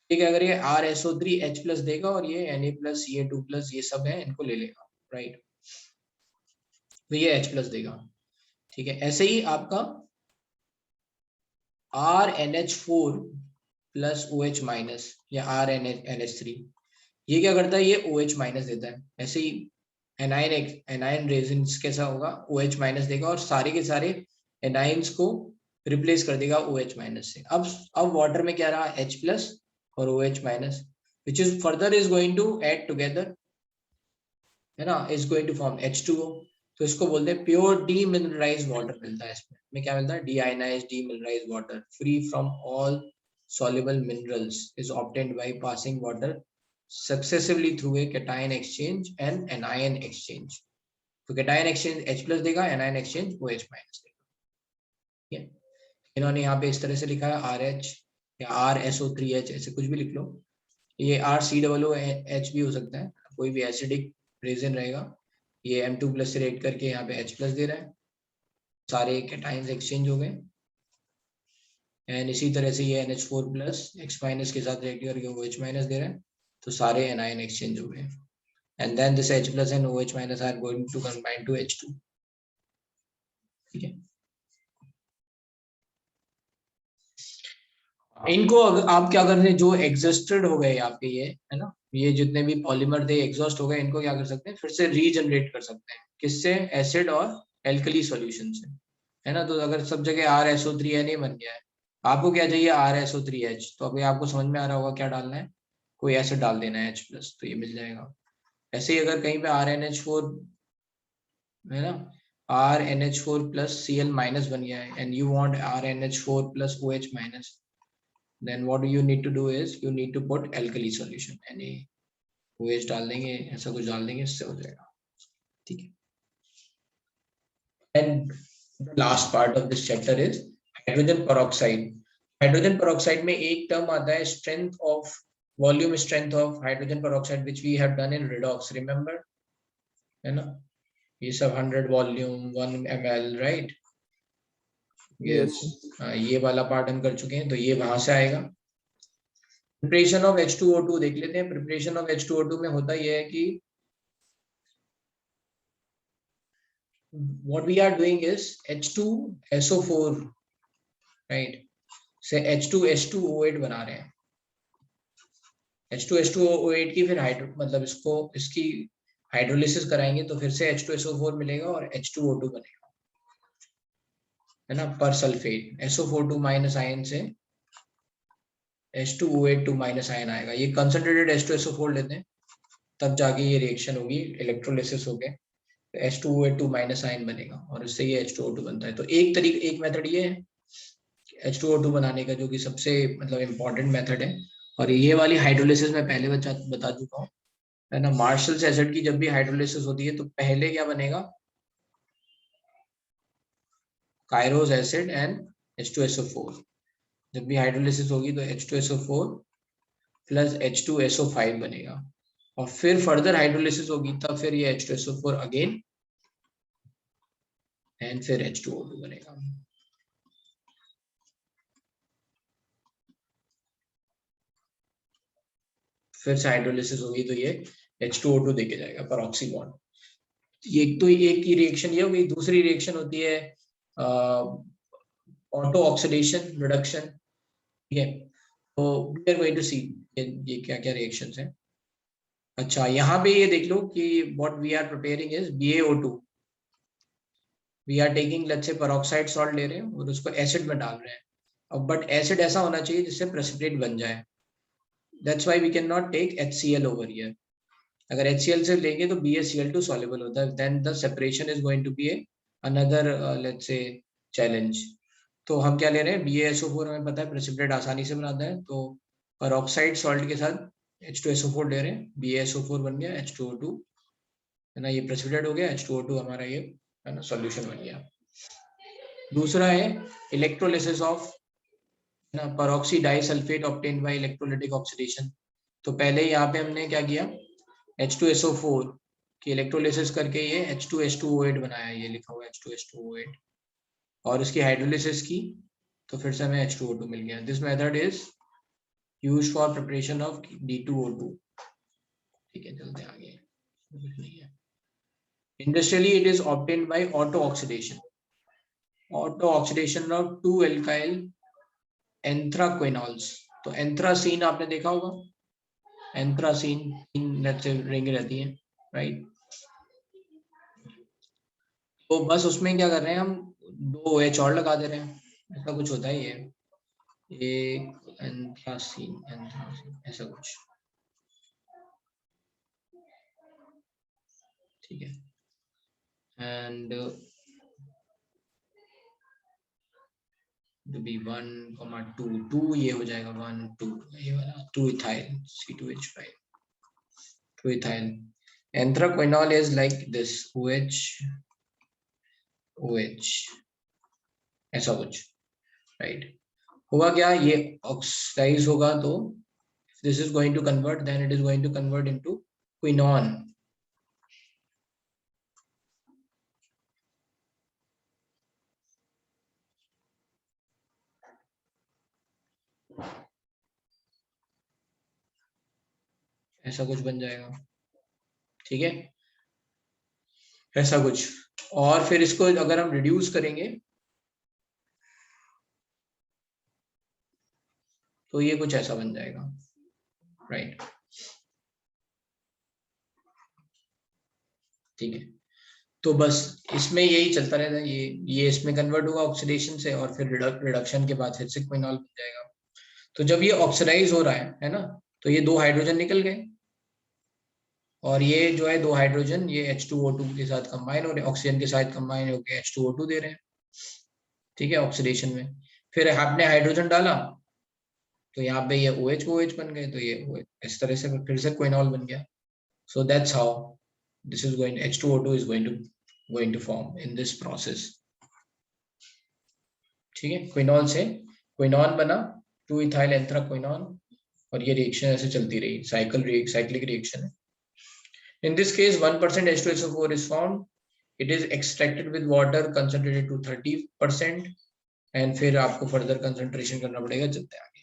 ठीक है। अगर ये RSO3H+ देगा और ये Na+, Ca2+, ये सब है, इनको ले लेगा, राइट, तो ये H+ देगा। ठीक है, ऐसे ही आपका RNH4+OH- या RNH3, ये क्या करता है, ये OH- देता है। ऐसे ही एनायन रेजिन्स कैसा होगा, OH- देगा और सारे के सारे एनाइंस को रिप्लेस कर देगा OH- से। अब वाटर में क्या रहा, H+ और OH-, which is further is going to add together, है ना, is going to form H2O। तो इसको बोलते हैं प्योर डीमिनरलाइज्ड वाटर मिलता है इसमें। में क्या मिलता है, deionised demineralised water free from all soluble minerals is obtained by passing water successively through a cation exchange and anion exchange। तो cation exchange H+ देगा, anion exchange OH- देगा। ठीक है, इन्होंने यहाँ पे इस तरह से लिखा है RH या RSO3H, ऐसे कुछ भी लिख लो। ये RCOOH भी हो सकता है, कोई भी एसिडिक रेजिन रहेगा। ये M2+ से रेट करके यहाँ पे H+ दे रहा है, सारे कैटायंस एक्सचेंज हो गए। एंड इसी तरह से ये NH4+ X- के साथ रेट करके OH- दे रहा है, तो सारे एनायन एक्सचेंज हो गए। And then this H+ and OH- are going to combine to H2। ठीक है, इनको आप क्या करते हैं, जो एग्जॉस्टेड हो गए आपके ये, है ना, ये जितने भी पॉलीमर थे एग्जॉस्ट हो गए, इनको क्या कर सकते हैं, फिर से रीजनरेट कर सकते हैं। किससे, एसिड और एल्कली सॉल्यूशन से, है ना। तो अगर सब जगह RSO3Na बन गया है, आपको क्या चाहिए, RSO3H, तो अभी आपको समझ में आ रहा होगा क्या डालना है, कोई एसिड डाल देना है H+, तो ये मिल जाएगा। ऐसे ही अगर कहीं पे RNH4, है ना, RNH4+Cl- बन गया है, and you want RNH4+OH-, then what you need to do is you need to put alkali solution, यानी OH डाल देंगे, ऐसा कुछ डाल देंगे, इससे हो जाएगा। ठीक है, and the last part of this chapter is hydrogen peroxide। Hydrogen peroxide में एक टर्म आता है strength of volume strength of hydrogen peroxide, which we have done in redox, remember, है ना, ये सब 100 वॉल्यूम 1 ml, राइट। Yes. ये वाला पार्ट हम कर चुके हैं, तो ये वहां से आएगा। प्रिपरेशन ऑफ H2O2 देख लेते हैं। प्रिपरेशन ऑफ H2O2 में होता यह है कि what we are doing is H2SO4, right, से H2H2O8 बना रहे हैं। H2H2O8 की फिर मतलब इसकी हाइड्रोलिसिस कराएंगे, तो फिर से H2SO4 मिलेगा और H2O2 बनेगा, है ना, पर सल्फेट SO4 2- आयन से H2O8 2- आयन आएगा। ये कंसंट्रेटेड H2SO4 लेते हैं, तब जाके ये रिएक्शन होगी, इलेक्ट्रोलिसिस होके H2O8 2- आयन बनेगा, और उससे ये H2O2 बनता है। तो एक मेथड ये है H2O2 बनाने का, जो कि सबसे मतलब इम्पोर्टेंट मेथड है। और ये वाली हाइड्रोलिसिस मैं पहले बता चुका हूँ, है ना। मार्शल्स एसिड की जब भी हाइड्रोलिसिस होती है, तो पहले क्या बनेगा, कायरोस एसिड एंड H2SO4। जब भी हाइड्रोलिसिस होगी तो H2SO4 प्लस H2SO5 बनेगा, और फिर फर्दर हाइड्रोलिसिस होगी तब फिर ये H2SO4 अगेन एंड फिर H2O2 बनेगा। फिर से हाइड्रोलिसिस होगी तो ये H2O2 देके जाएगा पेरोक्सी बॉन्ड। ये एक की रिएक्शन ये होगी। दूसरी रिएक्शन होती है ऑटो ऑक्सीडेशन रिडक्शन। ठीक है, तो वी आर गोइंग टू सी ये क्या क्या रिएक्शंस हैं। अच्छा, यहाँ पे ये देख लो कि what we are preparing is BaO2। We are taking let's say peroxide salt ले रहे हैं और उसको एसिड में डाल रहे हैं। अब बट एसिड ऐसा होना चाहिए जिससे प्रेसिपिटेट बन जाए। That's why we can not take HCl over here. अगर HCl से लेंगे तो BaCl2 soluble होता है, then the separation is going to be another let's say challenge। तो हम क्या ले रहे हैं, BaSO4 हमें पता है प्रेसिपिटेट आसानी से बनाता है, तो पेरोक्साइड सॉल्ट के साथ H2SO4 ले रहे हैं, BaSO4 बन गया H2O2 है ना, ये प्रेसिपिटेट हो गया, H2O2 हमारा ये है ना सॉल्यूशन बन गया। दूसरा है इलेक्ट्रोलिसिस ऑफ ना peroxy disulphate obtained by electrolytic oxidation. तो पहले यहाँ पे हमने क्या किया, H2SO4 की इलेक्ट्रोलिसिस करके ये H2H2O8 बनाया, ये लिखा हुआ है H2H2O8, और उसकी हाइड्रोलिसिस की तो फिर से हमें H2O2 मिल गया। This method is used for preparation of D2O2। ठीक है, चलते हैं आगे, कुछ नहीं है। Industrially it is obtained by auto oxidation, auto oxidation of 2 alkyl anthraquinols. तो एंथ्रासीन आपने देखा होगा, एंथ्रासीन 3 रिंग रहती है, राइट। तो बस उसमें क्या कर रहे हैं हम, 2 OH और लगा दे रहे हैं, ऐसा कुछ होता है ये एंथ्रासीन ऐसा कुछ, ठीक है। एंड to be 1,2 ये हो जाएगा 1 2 ये वाला 2 ethyl C2H5 2 ethyl. Anthraquinol is like this OH ऐसा कुछ, राइट। होगा क्या, ये ऑक्साइड होगा तो this is going to convert, then it is going to convert into quinone। ऐसा कुछ बन जाएगा, ठीक है, ऐसा कुछ। और फिर इसको अगर हम रिड्यूस करेंगे तो ये कुछ ऐसा बन जाएगा, राइट, ठीक है। तो बस इसमें यही चलता रहता है, ये इसमें कन्वर्ट होगा ऑक्सीडेशन से, और फिर रिडक्शन के बाद फिर से क्विनॉल बन जाएगा। तो जब ये ऑक्सीडाइज हो रहा है ना, तो ये 2 हाइड्रोजन निकल गए, और ये जो है 2 हाइड्रोजन ये H2O2 के साथ कंबाइन हो रहे हैं, ऑक्सीजन के साथ कंबाइन होकर H2O2 दे रहे हैं, ठीक है, ऑक्सीडेशन में। फिर आपने हाइड्रोजन डाला तो यहाँ पे ये OH बन गए, तो ये OH, इस तरह से फिर से क्विनॉल बन गया। So that's how this is going, H2O2 is going to form in this process, ठीक है। क्विनॉल से क्विनॉन बना, 2 इथाइल एंथ्राक्विनॉन, और ये रिएक्शन ऐसे चलती रही, साइक्लिक रिएक्शन है। In this case 1% H2SO4 is formed, it is extracted with water concentrated to 30%, and फिर आपको फर्दर कंसंट्रेशन करना पड़ेगा, चलते आगे।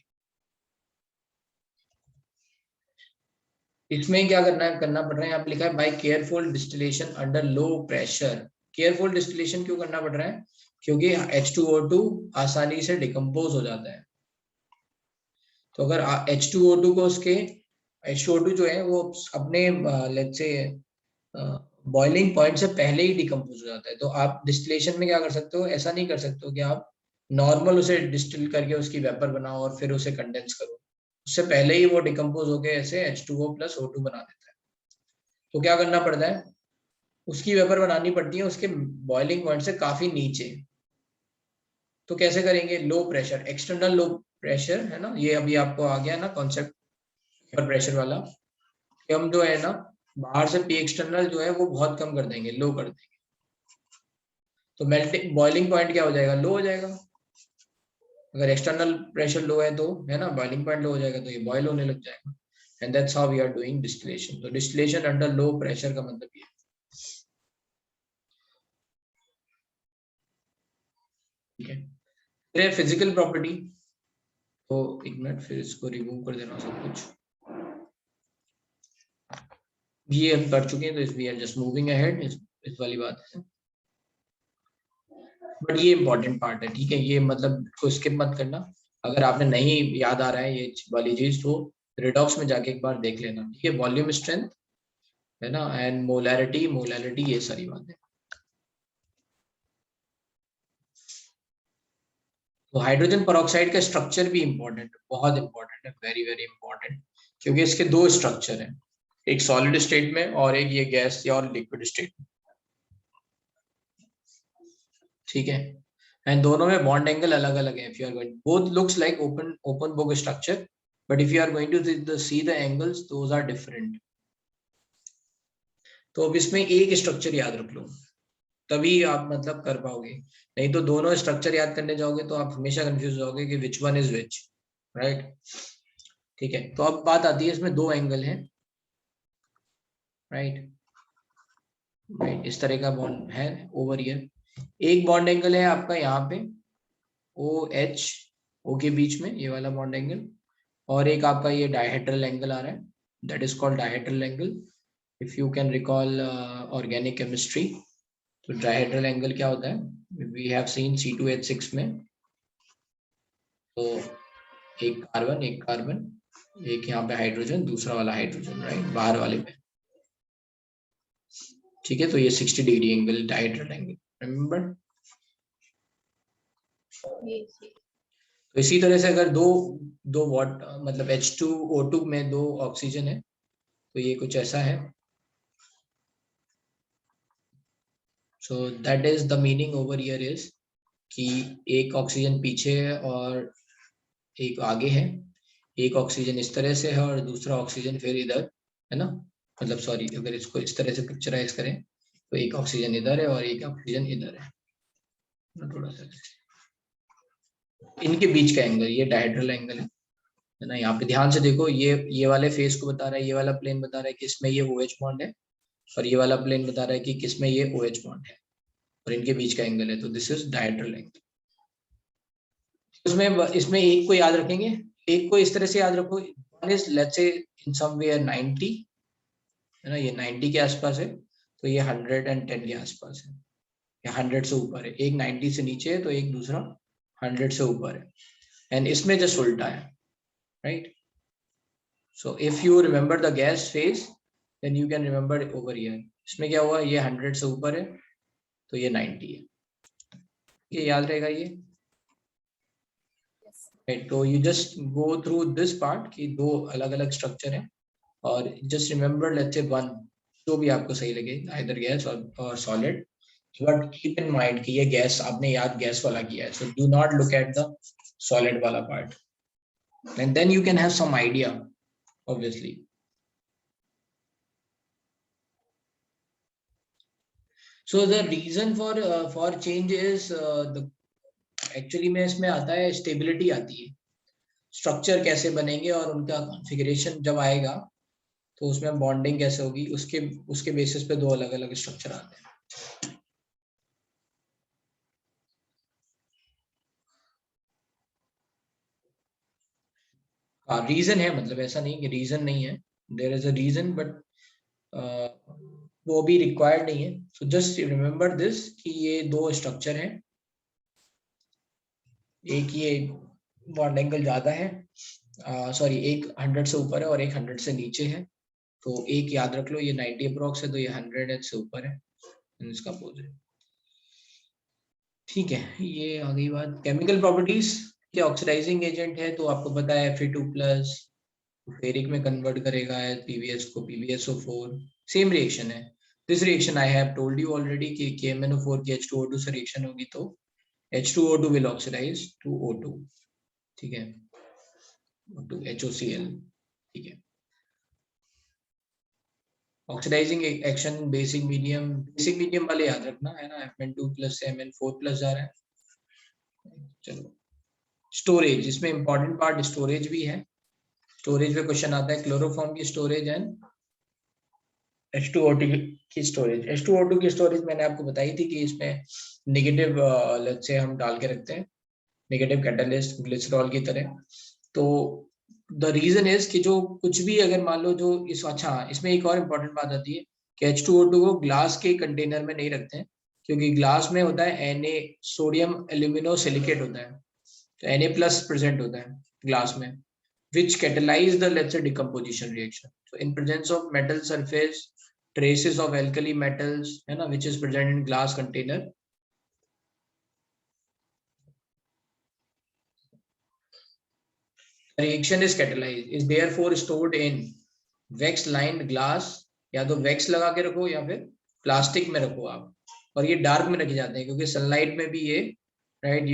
इसमें क्या करना पड़ रहा है, यहाँ पे लिखा है by careful distillation under low pressure. Careful distillation क्यों करना पड़ रहा है, क्योंकि H2O2 आसानी से डिकम्पोज हो जाता है। तो अगर H2O2 को उसके H2O2 जो है वो अपने लेट्स से बॉइलिंग पॉइंट से पहले ही डिकम्पोज हो जाता है। तो आप डिस्टिलेशन में क्या कर सकते हो, ऐसा नहीं कर सकते हो कि आप नॉर्मल उसे डिस्टिल करके उसकी वेपर बनाओ और फिर उसे कंडेंस करो, उससे पहले ही वो डिकम्पोज होके ऐसे H2O+O2 बना देता है। तो क्या करना पड़ता है, उसकी वेपर बनानी पड़ती है उसके बॉइलिंग पॉइंट से काफी नीचे। तो कैसे करेंगे, low pressure, external low pressure है ना, ये अभी आपको आ गया ना कॉन्सेप्ट प्रेशर वाला, कि हम जो है ना बाहर से पी एक्सटर्नल जो है वो बहुत कम कर देंगे, लो कर देंगे, तो मेल्टिंग बॉइलिंग पॉइंट क्या हो जाएगा, लो हो जाएगा। अगर एक्सटर्नल प्रेशर लो है तो है ना बॉइलिंग पॉइंट लो हो जाएगा, तो ये बॉयल होने लग जाएगा, and that's how we are doing distillation. तो डिस्टिलेशन अंडर लो प्रेशर का मतलब ये, ठीक है। फिर फिजिकल प्रॉपर्टी, तो एक मिनट फिर इसको रिमूव कर देना सब कुछ, ये हम कर चुके हैं, तो इस we are just moving ahead, इस वाली बात है, बट ये इंपॉर्टेंट पार्ट है, ठीक है। ये मतलब को स्किप मत करना, अगर आपने नहीं याद आ रहा है ये वाली चीज तो रिडॉक्स में जाके एक बार देख लेना, ठीक है। वॉल्यूम स्ट्रेंथ है ना, एंड मोलैरिटी ये सारी बातें। तो हाइड्रोजन पेरोक्साइड का स्ट्रक्चर भी इंपॉर्टेंट है, बहुत इंपॉर्टेंट है, वेरी वेरी इंपॉर्टेंट, क्योंकि इसके 2 स्ट्रक्चर हैं, एक सॉलिड स्टेट में और एक ये गैस या और लिक्विड स्टेट में, ठीक है। एंड दोनों में बॉन्ड एंगल अलग अलग है. If you are going, both looks like open book structure, but if you are going to see the angles, those are different. तो अब इसमें एक स्ट्रक्चर याद रख लो, तभी आप मतलब कर पाओगे. नहीं तो दोनों स्ट्रक्चर याद करने जाओगे तो आप हमेशा कंफ्यूज होगे कि which one is which. Right. ठीक है. तो अब बात आती है, इसमें दो एंगल हैं. राइट. राइट. इस तरह का बॉन्ड है ओवर ईयर. एक बॉन्ड एंगल है आपका यहाँ पे ओ एच, ओ के बीच में ये वाला बॉन्ड एंगल, और एक आपका ये डायहेड्रल एंगल आ रहा है, that is called dihedral angle. If you can recall organic chemistry, तो डायहेड्रल एंगल क्या होता है, वी हैव सीन C2H6 में. तो एक कार्बन, एक यहाँ पे हाइड्रोजन, दूसरा वाला हाइड्रोजन, राइट, बाहर वाले पे. ठीक है. तो ये 60 degree angle dihedral angle, remember. तो इसी तरह से अगर दो दो वॉट मतलब H2O2 में दो ऑक्सीजन है, तो ये कुछ ऐसा है. So that is the meaning over here is कि एक ऑक्सीजन पीछे है और एक आगे है. एक ऑक्सीजन इस तरह से है और दूसरा ऑक्सीजन फिर इधर है ना. मतलब सॉरी, अगर इसको इस तरह से पिक्चराइज करें तो एक ऑक्सीजन इधर है और एक ऑक्सीजन इधर है. थोड़ा सा इनके बीच का एंगल ये डायहेड्रल एंगल है ना. यहाँ पे ध्यान से देखो, ये वाले फेस को बता रहा है, ये वाला प्लेन बता रहा है कि इसमें ये OH बॉन्ड है, और ये वाला प्लेन बता रहा है कि किसमें ये OH बॉन्ड है, और इनके बीच का एंगल है. तो दिस इज डायहेड्रल एंगल. इसमें इसमें एक को याद रखेंगे, एक को इस तरह से याद रखो. One is let's say in somewhere 90 है ना, ये 90 के आसपास है, तो ये 110 के आसपास है, या 100 से ऊपर है. एक 90 से नीचे है तो एक दूसरा 100 से ऊपर है. एंड इसमें जस्ट उल्टा है. Right. So if you remember the gas phase, then you can remember over here. इसमें क्या हुआ, ये 100 से ऊपर है तो ये 90 है. ये याद रहेगा ये. राइट. तो you just go through this part कि दो अलग अलग स्ट्रक्चर है, और just remember let's say one, जो भी आपको सही लगे, आइदर गैस और solid. But keep in mind कि ये गैस आपने याद गैस वाला किया है, so do not look at the solid वाला part, and then you can have some idea obviously. So the reason for change is the actually में इसमें आता है स्टेबिलिटी आती है. स्ट्रक्चर कैसे बनेंगे और उनका कॉन्फ़िगरेशन जब आएगा तो उसमें बॉन्डिंग कैसे होगी, उसके उसके बेसिस पे दो अलग अलग स्ट्रक्चर आते हैं. रीजन है, मतलब ऐसा नहीं कि रीजन नहीं है, there is a reason, but वो भी रिक्वायर्ड नहीं है. सो जस्ट रिमेंबर दिस कि ये दो स्ट्रक्चर हैं, एक ये बॉन्ड एंगल ज्यादा है, सॉरी एक 100 से ऊपर है और एक 100 से नीचे है. तो एक याद रख लो, ये 90 अप्रोक्स है तो ये 100 से ऊपर है इसका अपोजिट. ठीक है. ये आ गई बात केमिकल प्रॉपर्टीज. ये ऑक्सीडाइजिंग एजेंट है तो आपको पता है Fe2+, फेरिक में कन्वर्ट करेगा PbS को PbSO4. सेम रिएक्शन है. This reaction I have told you already कि KMnO4 की H2O2 से रिएक्शन होगी तो H2O2 will oxidize to O2. ठीक है. to HOCl. ठीक है. ऑक्सीडाइजिंग एक्शन बेसिक मीडियम वाले याद रखना है ना, Mn2+ से Mn4+ जा रहा है. चलो. स्टोरेज, इसमें इंपॉर्टेंट पार्ट स्टोरेज भी है. स्टोरेज में क्वेश्चन आता है क्लोरोफॉर्म की स्टोरेज एंड H2O2 की स्टोरेज. H2O2 की स्टोरेज मैंने आपको बताई थी कि इसमें नेगेटिव लेट्स से हम डाल के रखते हैं, नेगेटिव कैटलिस्ट ग्लिसरॉल की तरह. तो द रीजन इज कि जो कुछ भी अगर मान लो जो इस, अच्छा इसमें एक और इम्पोर्टेंट बात आती है कि H2O2 को ग्लास के कंटेनर में नहीं रखते हैं, क्योंकि ग्लास में होता है Na, सोडियम एल्यूमिनो सिलिकेट होता है, तो Na+ प्रेजेंट होता है ग्लास में, which catalyze the let's say decomposition reaction. So in presence of metal surface, traces of alkali metals है ना, which is present in glass container, reaction is catalyzed, is therefore stored in wax lined glass. या तो wax लगा के रखो या फिर plastic में रखो आप, और ये डार्क में रखे जाते हैं क्योंकि सनलाइट में भी ये right?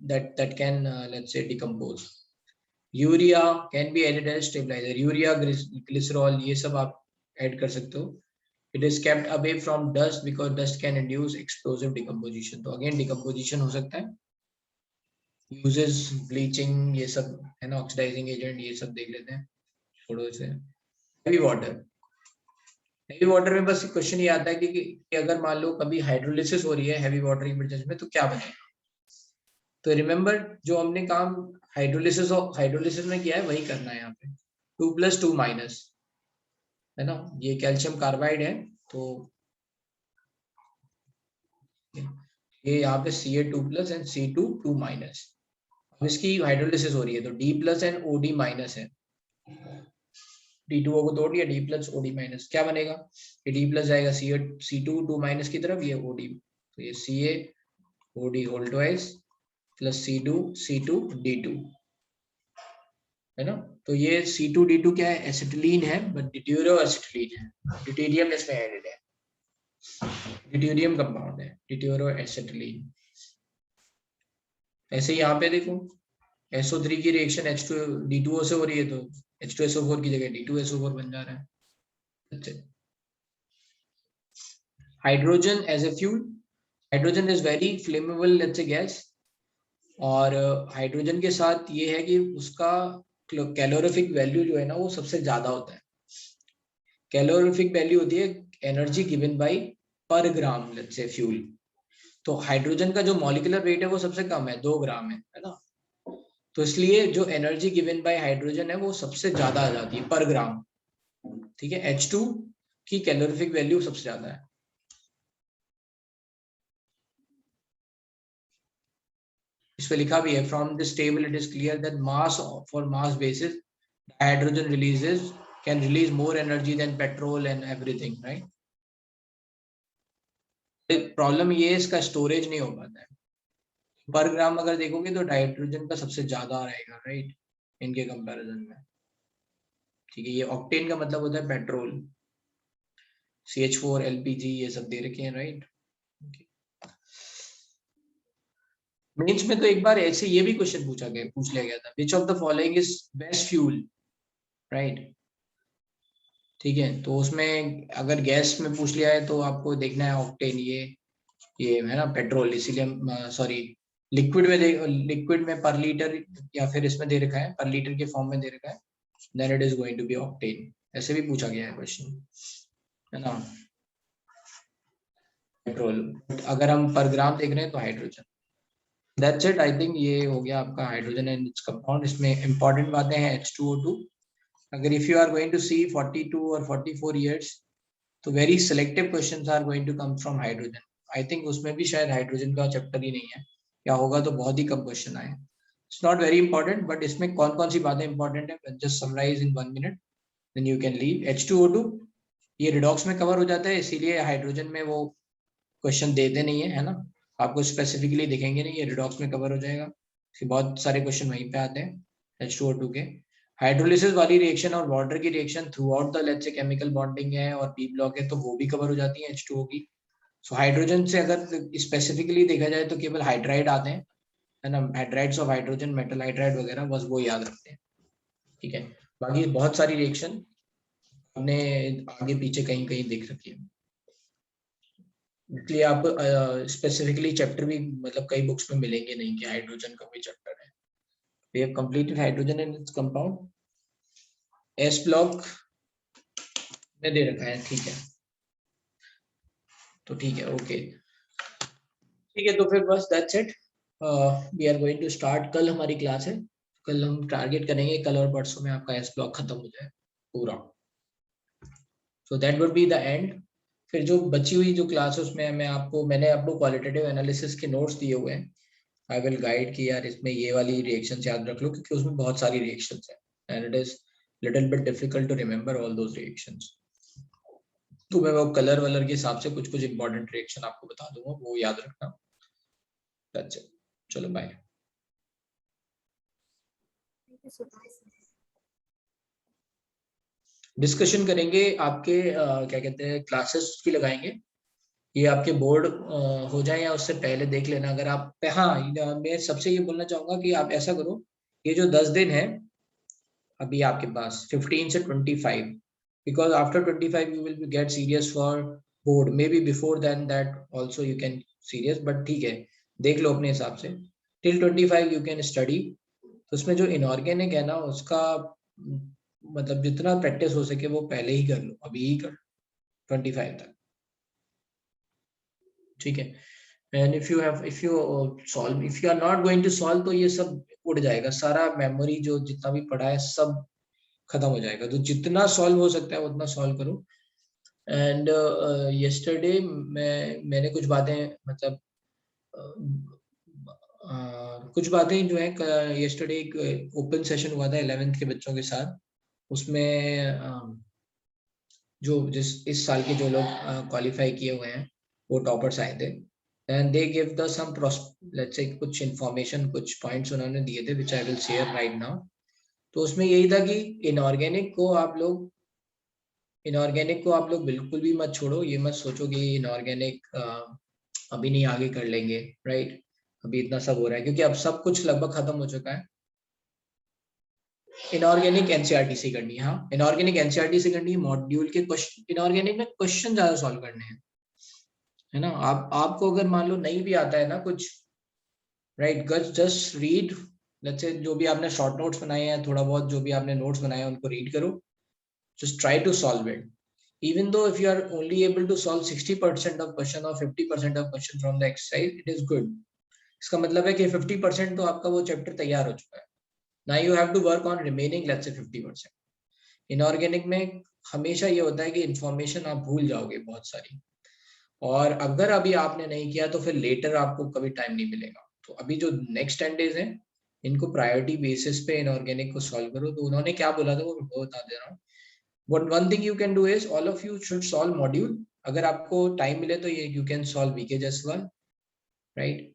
That can let's say decompose. Urea can be added as stabilizer. Urea, glycerol, ये सब आप add कर सकते हो. It is kept away from dust because dust can induce explosive decomposition. तो again decomposition हो सकता है. Uses bleaching ये सब है ना, oxidizing agent ये सब देख लेते हैं थोड़े से. Heavy water. हेवी वाटर में बस क्वेश्चन ये आता है कि अगर मान लो कभी हाइड्रोलिसिस हो रही है हेवी वाटर की प्रेजेंस में तो क्या बनेगा. तो रिमेंबर जो हमने काम हाइड्रोलिसिस में किया है वही करना है यहाँ पे. 2+2- है ना, ये कैल्शियम कार्बाइड है तो ये यहाँ पे Ca2+ एंड C2 2-. अब इसकी हाइड्रोलिसिस हो रही है तो D+ एंड OD- है. D2O को तोड़ दिया, D+OD-, क्या बनेगा, ये D+ जाएगा C2 2- की तरफ, ये OD, तो ये CaOD whole twice plus C2 C2 D2 है ना. तो ये C2 D2 क्या है, एसिटिलीन है, बट ड्यूटेरियो एसिटिलीन है. ड्यूटेरियम इसमें एडेड है, ड्यूटेरियम कंपाउंड है, ड्यूटेरियो एसिटिलीन. ऐसे ही यहाँ पे देखो SO3 की रिएक्शन H2 D2O से हो रही है तो H2SO4 की जगह D2SO4 बन जा रहा है. अच्छा, hydrogen as a fuel. Hydrogen is very flammable let's say gas. और हाइड्रोजन के साथ ये है कि उसका कैलोरीफिक वैल्यू जो है ना वो सबसे ज्यादा होता है. कैलोरीफिक वैल्यू होती है एनर्जी गिवन बाय पर ग्राम लेट्स से फ्यूल. तो हाइड्रोजन का जो मॉलिक्यूलर वेट है वो सबसे कम है, 2 ग्राम है ना. तो इसलिए जो एनर्जी गिवन बाय हाइड्रोजन है वो सबसे ज्यादा आ जाती है पर ग्राम. ठीक है, H2 की कैलोरीफिक वैल्यू सबसे ज्यादा है. इस पे लिखा भी है from this table it is clear that mass for mass basis hydrogen releases can release more energy then petrol and everything, right. Problem ये है इसका स्टोरेज नहीं हो पाता है. पर ग्राम अगर देखोगे तो हाइड्रोजन का सबसे ज्यादा रहेगा, राइट, इनके कंपैरिजन में. ठीक है, ये ऑक्टेन का मतलब होता है पेट्रोल, CH4 LPG ये सब दे रखे हैं, राइट. मेंस में तो एक बार ऐसे ये भी क्वेश्चन पूछ लिया गया था, which of the following is best fuel, right. ठीक है, तो उसमें अगर गैस में पूछ लिया है तो आपको देखना है ऑक्टेन, ये है ना पेट्रोल, इसीलिए सॉरी लिक्विड में पर लीटर या फिर इसमें दे रखा है पर लीटर के फॉर्म में दे रखा है, then it is going to be octane. ऐसे भी पूछा गया है क्वेश्चन, है ना, पेट्रोल. अगर हम पर ग्राम देख रहे हैं तो hydrogen. That's it, I think ये हो गया आपका हाइड्रोजन एंड इट्स कंपाउंड. इसमें इंपॉर्टेंट बातें हैं H2O2. अगर if you are going to see 42 और 44 ईयर्स तो very selective questions are going to come from hydrogen. I think उसमें भी शायद हाइड्रोजन का चैप्टर ही नहीं है, या होगा तो बहुत ही कम क्वेश्चन आए. It's not very important, but इसमें कौन कौन सी बातें इंपॉर्टेंट है just summarize in 1 minute, then you can leave. H2O2 ये रिडॉक्स में कवर हो जाता है, इसीलिए हाइड्रोजन में वो क्वेश्चन देते नहीं है ना, आपको स्पेसिफिकली दिखेंगे नहीं, ये रिडॉक्स में कवर हो जाएगा. बहुत सारे क्वेश्चन वहीं पे आते हैं H2O2 के. हाइड्रोलिसिस वाली रिएक्शन और वाटर की reaction through out the let's say chemical bonding है और पी ब्लॉक है तो वो भी कवर हो जाती है H2O की. सो हाइड्रोजन से अगर स्पेसिफिकली देखा जाए तो केवल हाइड्राइड आते हैं, है ना, hydrides of hydrogen, metal hydride वगैरह, बस वो याद रखते हैं. ठीक है, बाकी बहुत सारी रिएक्शन हमने आगे पीछे कहीं कहीं देख रखी है, इसलिए आप स्पेसिफिकली चैप्टर भी मतलब कई बुक्स में मिलेंगे नहीं कि हाइड्रोजन का कोई चैप्टर है. We have completed hydrogen and its compound. S block में दे रखा है, ठीक है, तो ठीक है, ओके, ठीक है. तो फिर बस that's it, we are going to start. कल हमारी क्लास है, कल हम टारगेट करेंगे कल और परसों में आपका एस ब्लॉक खत्म हो जाए पूरा. So that would be the end. फिर जो बची हुई जो क्लास है उसमें मैंने आपको क्वालिटेटिव एनालिसिस के नोट्स दिए हुए हैं. आई विल गाइड कि यार इसमें ये वाली रिएक्शन याद रख लो क्योंकि उसमें बहुत सारी रिएक्शंस हैं and it is little bit difficult to remember all those reactions. तो मैं वो कलर वलर के हिसाब से कुछ कुछ इंपॉर्टेंट रिएक्शन आपको बता दूंगा, वो याद रखना. दैट्स इट, चलो बाय. डिस्कशन करेंगे आपके क्या कहते हैं क्लासेस भी लगाएंगे. ये आपके बोर्ड हो जाए या उससे पहले देख लेना अगर आप। हाँ, मैं सबसे ये बोलना चाहूंगा कि आप ऐसा करो, ये जो 10 दिन है अभी आपके पास 15 से 25, because after 25 you will be get serious for board, maybe before then that also you can serious, but ठीक है, देख लो अपने हिसाब से। till 25 you can study। तो उसमें जो इनऑर्गेनिक है ना उसका मतलब जितना प्रैक्टिस हो सके वो पहले ही कर लो, अभी ही कर 25 तक, ठीक है। And if you solve, if you are not going to solve, तो ये सब उड़ जाएगा, सारा मेमोरी जो जितना भी पढ़ा है सब खत्म हो जाएगा। तो जितना सॉल्व हो सकता है उतना सॉल्व करो। एंड यस्टरडे मैंने कुछ बातें मतलब कुछ बातें जो है, यस्टरडे एक ओपन सेशन हुआ था 11th के बच्चों के साथ। उसमें जो जिस इस साल के जो लोग क्वालिफाई किए हुए हैं वो टॉपर्स आए थे, and they give the some lets से कुछ इंफॉर्मेशन, कुछ पॉइंट्स उन्होंने दिए थे which I will share right now. तो उसमें यही था कि इनऑर्गेनिक को आप लोग बिल्कुल भी मत छोड़ो। ये मत सोचो कि इनऑर्गेनिक अभी नहीं आगे कर लेंगे, राइट। अभी इतना सब हो रहा है क्योंकि अब सब कुछ लगभग खत्म हो चुका है। इनऑर्गेनिक एनसीईआरटी से करनी है, हाँ इनऑर्गेनिक एनसीईआरटी से करनी है। मॉड्यूल के क्वेश्चन इनऑर्गेनिक में क्वेश्चन ज्यादा सॉल्व करने हैं, है ना। आपको अगर मान लो नहीं भी आता है ना कुछ, right, just read. Let's say जो भी आपने शॉर्ट नोट्स बनाए हैं, थोड़ा बहुत जो भी आपने नोट्स बनाए हैं उनको रीड करो, just try to solve it. Even though if you are only able to solve 60% of question or 50% of question from the exercise, it is good. इसका मतलब है कि 50% तो आपका वो चैप्टर तैयार हो चुका है। Now you have to work on remaining let's say 50%. Inorganic में हमेशा ये होता है कि इंफॉर्मेशन आप भूल जाओगे बहुत सारी, और अगर अभी आपने नहीं किया तो फिर लेटर आपको कभी टाइम नहीं मिलेगा। तो अभी जो नेक्स्ट 10 days हैं इनको प्रायोरिटी बेसिस पे इनऑर्गेनिक को सॉल्व करो। तो उन्होंने क्या बोला था वो बता दे रहा हूँ। one thing you can do is all of you should solve module। अगर आपको टाइम मिले तो ये you can solve VK Jaswal, right.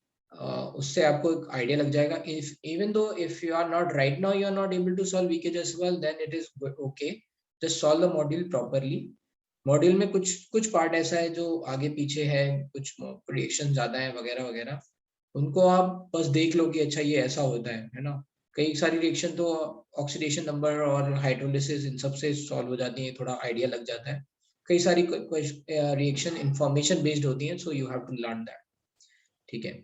उससे आपको एक आइडिया लग जाएगा। if even though if you are not right now you are not able to solve VK Jaswal, then it is okay, just solve the module properly। Module में कुछ कुछ part ऐसा है जो आगे पीछे है, कुछ प्रिडिक्शन ज्यादा है वगैरह वगैरह, उनको आप बस देख लो कि अच्छा ये ऐसा होता है ना। कई सारी रिएक्शन तो ऑक्सीडेशन नंबर और हाइड्रोलिसिस इन सब से सॉल्व हो जाती है, थोड़ा आइडिया लग जाता है। कई सारी रिएक्शन इंफॉर्मेशन बेस्ड होती हैं, so you have to learn that, ठीक है।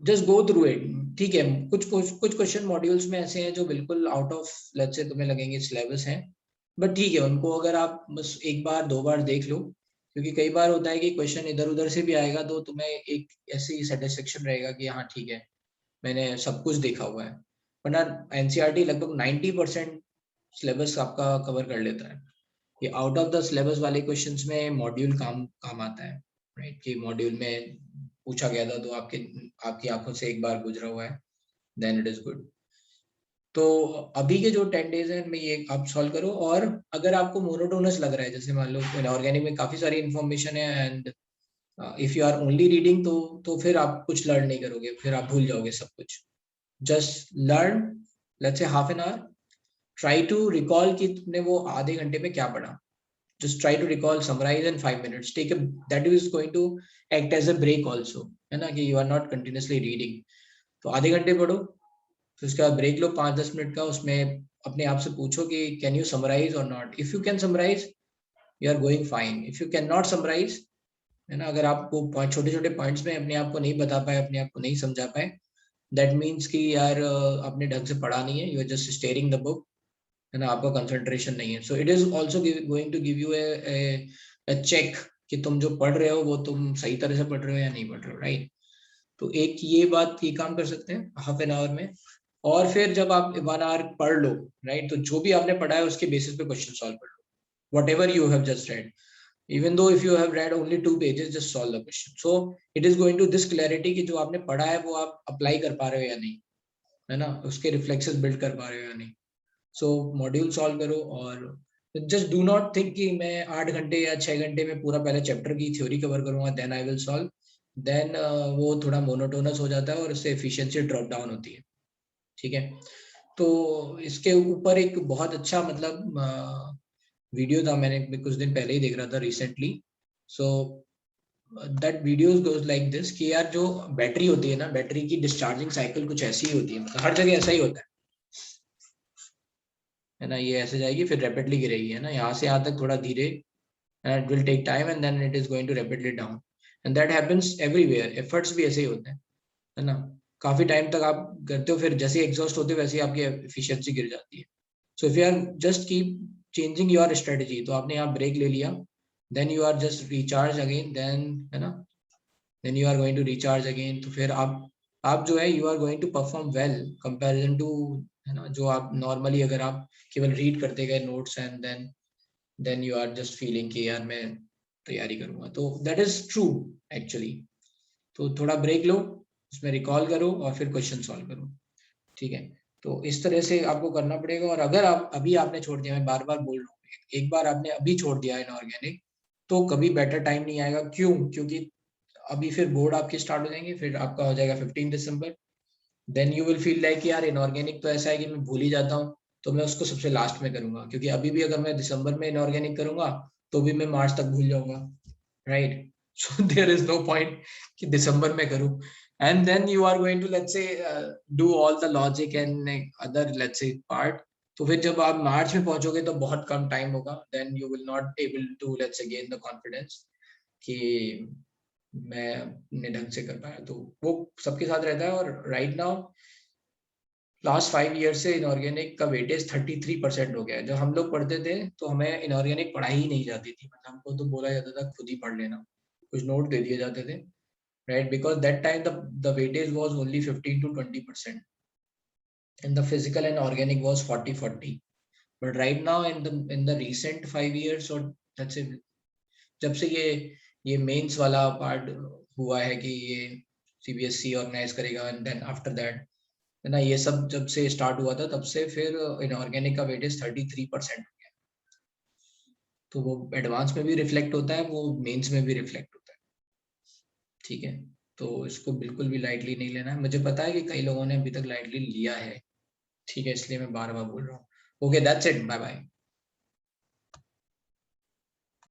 जस्ट गो थ्रू इट, ठीक है। कुछ क्वेश्चन मॉड्यूल्स में ऐसे हैं जो बिल्कुल आउट ऑफ लेट्स से तुम्हें लगेंगे सिलेबस हैं, बट ठीक है उनको अगर आप बस एक बार दो बार देख लो, क्योंकि कई बार होता है कि क्वेश्चन इधर उधर से भी आएगा तो तुम्हें एक ऐसी सेटिस्फेक्शन रहेगा कि हाँ ठीक है मैंने सब कुछ देखा हुआ है। वरना एनसीईआरटी लगभग 90% सिलेबस आपका कवर कर लेता है। ये आउट ऑफ द सिलेबस वाले क्वेश्चंस में मॉड्यूल काम काम आता है, राइट। कि मॉड्यूल में पूछा गया था तो आपकी आंखों से एक बार गुजरा हुआ है, देन इट इज गुड। तो अभी के जो 10 days है इनमें ये आप सॉल्व करो। और अगर आपको मोनोटोनस लग रहा है, जैसे मान लो ऑर्गेनिक में काफी सारी इन्फॉर्मेशन है and if you are only reading, तो फिर आप कुछ लर्न नहीं करोगे, फिर आप भूल जाओगे सब कुछ। Just learn let's say half an hour, try to recall कि तुमने वो आधे घंटे में क्या पढ़ा। just try to recall, summarize in 5 minutes, take a that is going to act as a break also, है ना, कि you are not continuously reading। तो आधे घंटे पढ़ो, फिर उसके बाद ब्रेक लो 5-10 मिनट का। उसमें अपने आप से पूछो कि कैन यू समराइज और not. If you can summarize you are going fine, if you can not summarize, है ना, अगर आप वो छोटे छोटे पॉइंट्स में अपने आप को नहीं बता पाए, अपने आप को नहीं समझा पाए, दैट मीन्स कि यार आपने ढंग से पढ़ा नहीं है, you are just staring the book, है ना, आपका कंसंट्रेशन नहीं है। So it is also going to give you a check कि तुम जो पढ़ रहे हो वो तुम सही तरह से पढ़ रहे हो या नहीं पढ़ रहे हो, राइट। तो एक ये बात, ये काम कर सकते हैं हाफ एन आवर में। और फिर जब आप 1 hour पढ़ लो, राइट, तो जो भी आपने पढ़ा है उसके बेसिस पे क्वेश्चन सॉल्व कर लो, whatever you have just read. even though if you have read only 2 pages, just solve the question, so it is going to this clarity कि जो आपने पढ़ा है वो आप अप्लाई कर पा रहे हो या नहीं, है ना, उसके रिफ्लेक्सेस बिल्ड कर पा रहे हो या नहीं। सो मॉड्यूल सॉल्व करो और जस्ट डू नॉट थिंक कि मैं 8 घंटे या 6 घंटे में पूरा पहले चैप्टर की थ्योरी कवर करूंगा then I will solve, then वो थोड़ा मोनोटोनस हो जाता है और उससे एफिशिएंसी ड्रॉप डाउन होती है, ठीक है। तो इसके ऊपर एक बहुत अच्छा मतलब वीडियो था, मैंने कुछ दिन पहले ही देख रहा था recently. So that videos goes like this कि यार जो बैटरी होती है ना, बैटरी की डिस्चार्जिंग साइकिल कुछ ऐसी ही होती है, मतलब हर जगह ऐसा ही होता है ना. ये ऐसे जाएगी फिर रैपिडली गिरेगी, है ना, यहाँ से यहाँ तक थोड़ा धीरे, and it will take time and then it is going to rapidly down, and that happens everywhere. efforts भी ऐसे ही होते हैं, है ना. काफी टाइम तक आप करते हो, फिर जैसे एग्जॉस्ट होते हो वैसे ही आपकी एफिशिएंसी गिर जाती है. So if you are just keep changing your strategy, तो आपने यहाँ ब्रेक ले लिया, then you are just recharge again, then, है ना, then you are going to recharge again. तो फिर आप जो है you are going to perform well comparison to, है ना, जो आप नॉर्मली अगर आप केवल रीड करते गए notes and then you are just feeling कि यार मैं तैयारी करूंगा. तो दैट इज ट्रू एक्चुअली. तो थोड़ा ब्रेक लो, उसमें रिकॉल करो और फिर क्वेश्चन सॉल्व करो. ठीक है, तो इस तरह से आपको करना पड़ेगा. और अगर आप अभी आपने छोड़ दिया, मैं बार बार बोल रहा हूँ, एक बार आपने अभी छोड़ दिया इनऑर्गेनिक, तो कभी बेटर टाइम नहीं आएगा. क्यों? क्योंकि अभी फिर बोर्ड आपके स्टार्ट हो जाएंगे, फिर आपका हो जाएगा 15 दिसंबर. Then you will feel like यार इनऑर्गेनिक तो ऐसा है कि मैं भूल ही जाता हूँ, तो मैं उसको सबसे लास्ट में करूंगा. क्योंकि अभी भी अगर मैं दिसंबर में इनऑर्गेनिक करूंगा तो भी मैं मार्च तक भूल जाऊंगा, right. So there is no point कि दिसंबर में करूं. And then you are going to let's say do all the logic and other let's say part. तो फिर जब आप मार्च में पहुंचोगे तो बहुत कम टाइम होगा. Then you will not able to let's say gain the confidence कि मैं अपने ढंग से कर पाया. तो वो सबके साथ रहता है. और राइट नाउ लास्ट 5 ईयर से इनऑर्गेनिक का वेटेज 33% हो गया है. जब हम लोग पढ़ते थे तो हमें इनऑर्गेनिक पढ़ाई ही नहीं जाती थी, मतलब हमको तो बोला जाता था खुद ही पढ़ लेना, कुछ नोट दे दिए जाते थे, right. Because that time the weightage was only 15 to 20% and the physical and organic was 40-40. But right now in the recent 5 years, or let's say जब से ये मेंस वाला पार्ट हुआ है कि ये सीबीएसई ऑर्गेनाइज करेगा, एंड देन आफ्टर दैट, है ना, ये सब जब से स्टार्ट हुआ था तब से फिर इनऑर्गेनिक का वेटेज 33% हो गया. तो वो एडवांस में भी रिफ्लेक्ट होता है, वो मेंस में भी रिफ्लेक्ट होता है. ठीक है, तो इसको बिल्कुल भी लाइटली नहीं लेना है. मुझे पता है कि कई लोगों ने अभी तक लाइटली लिया है, ठीक है, इसलिए मैं बार बार बोल रहा हूँ. Okay, that's it, bye bye.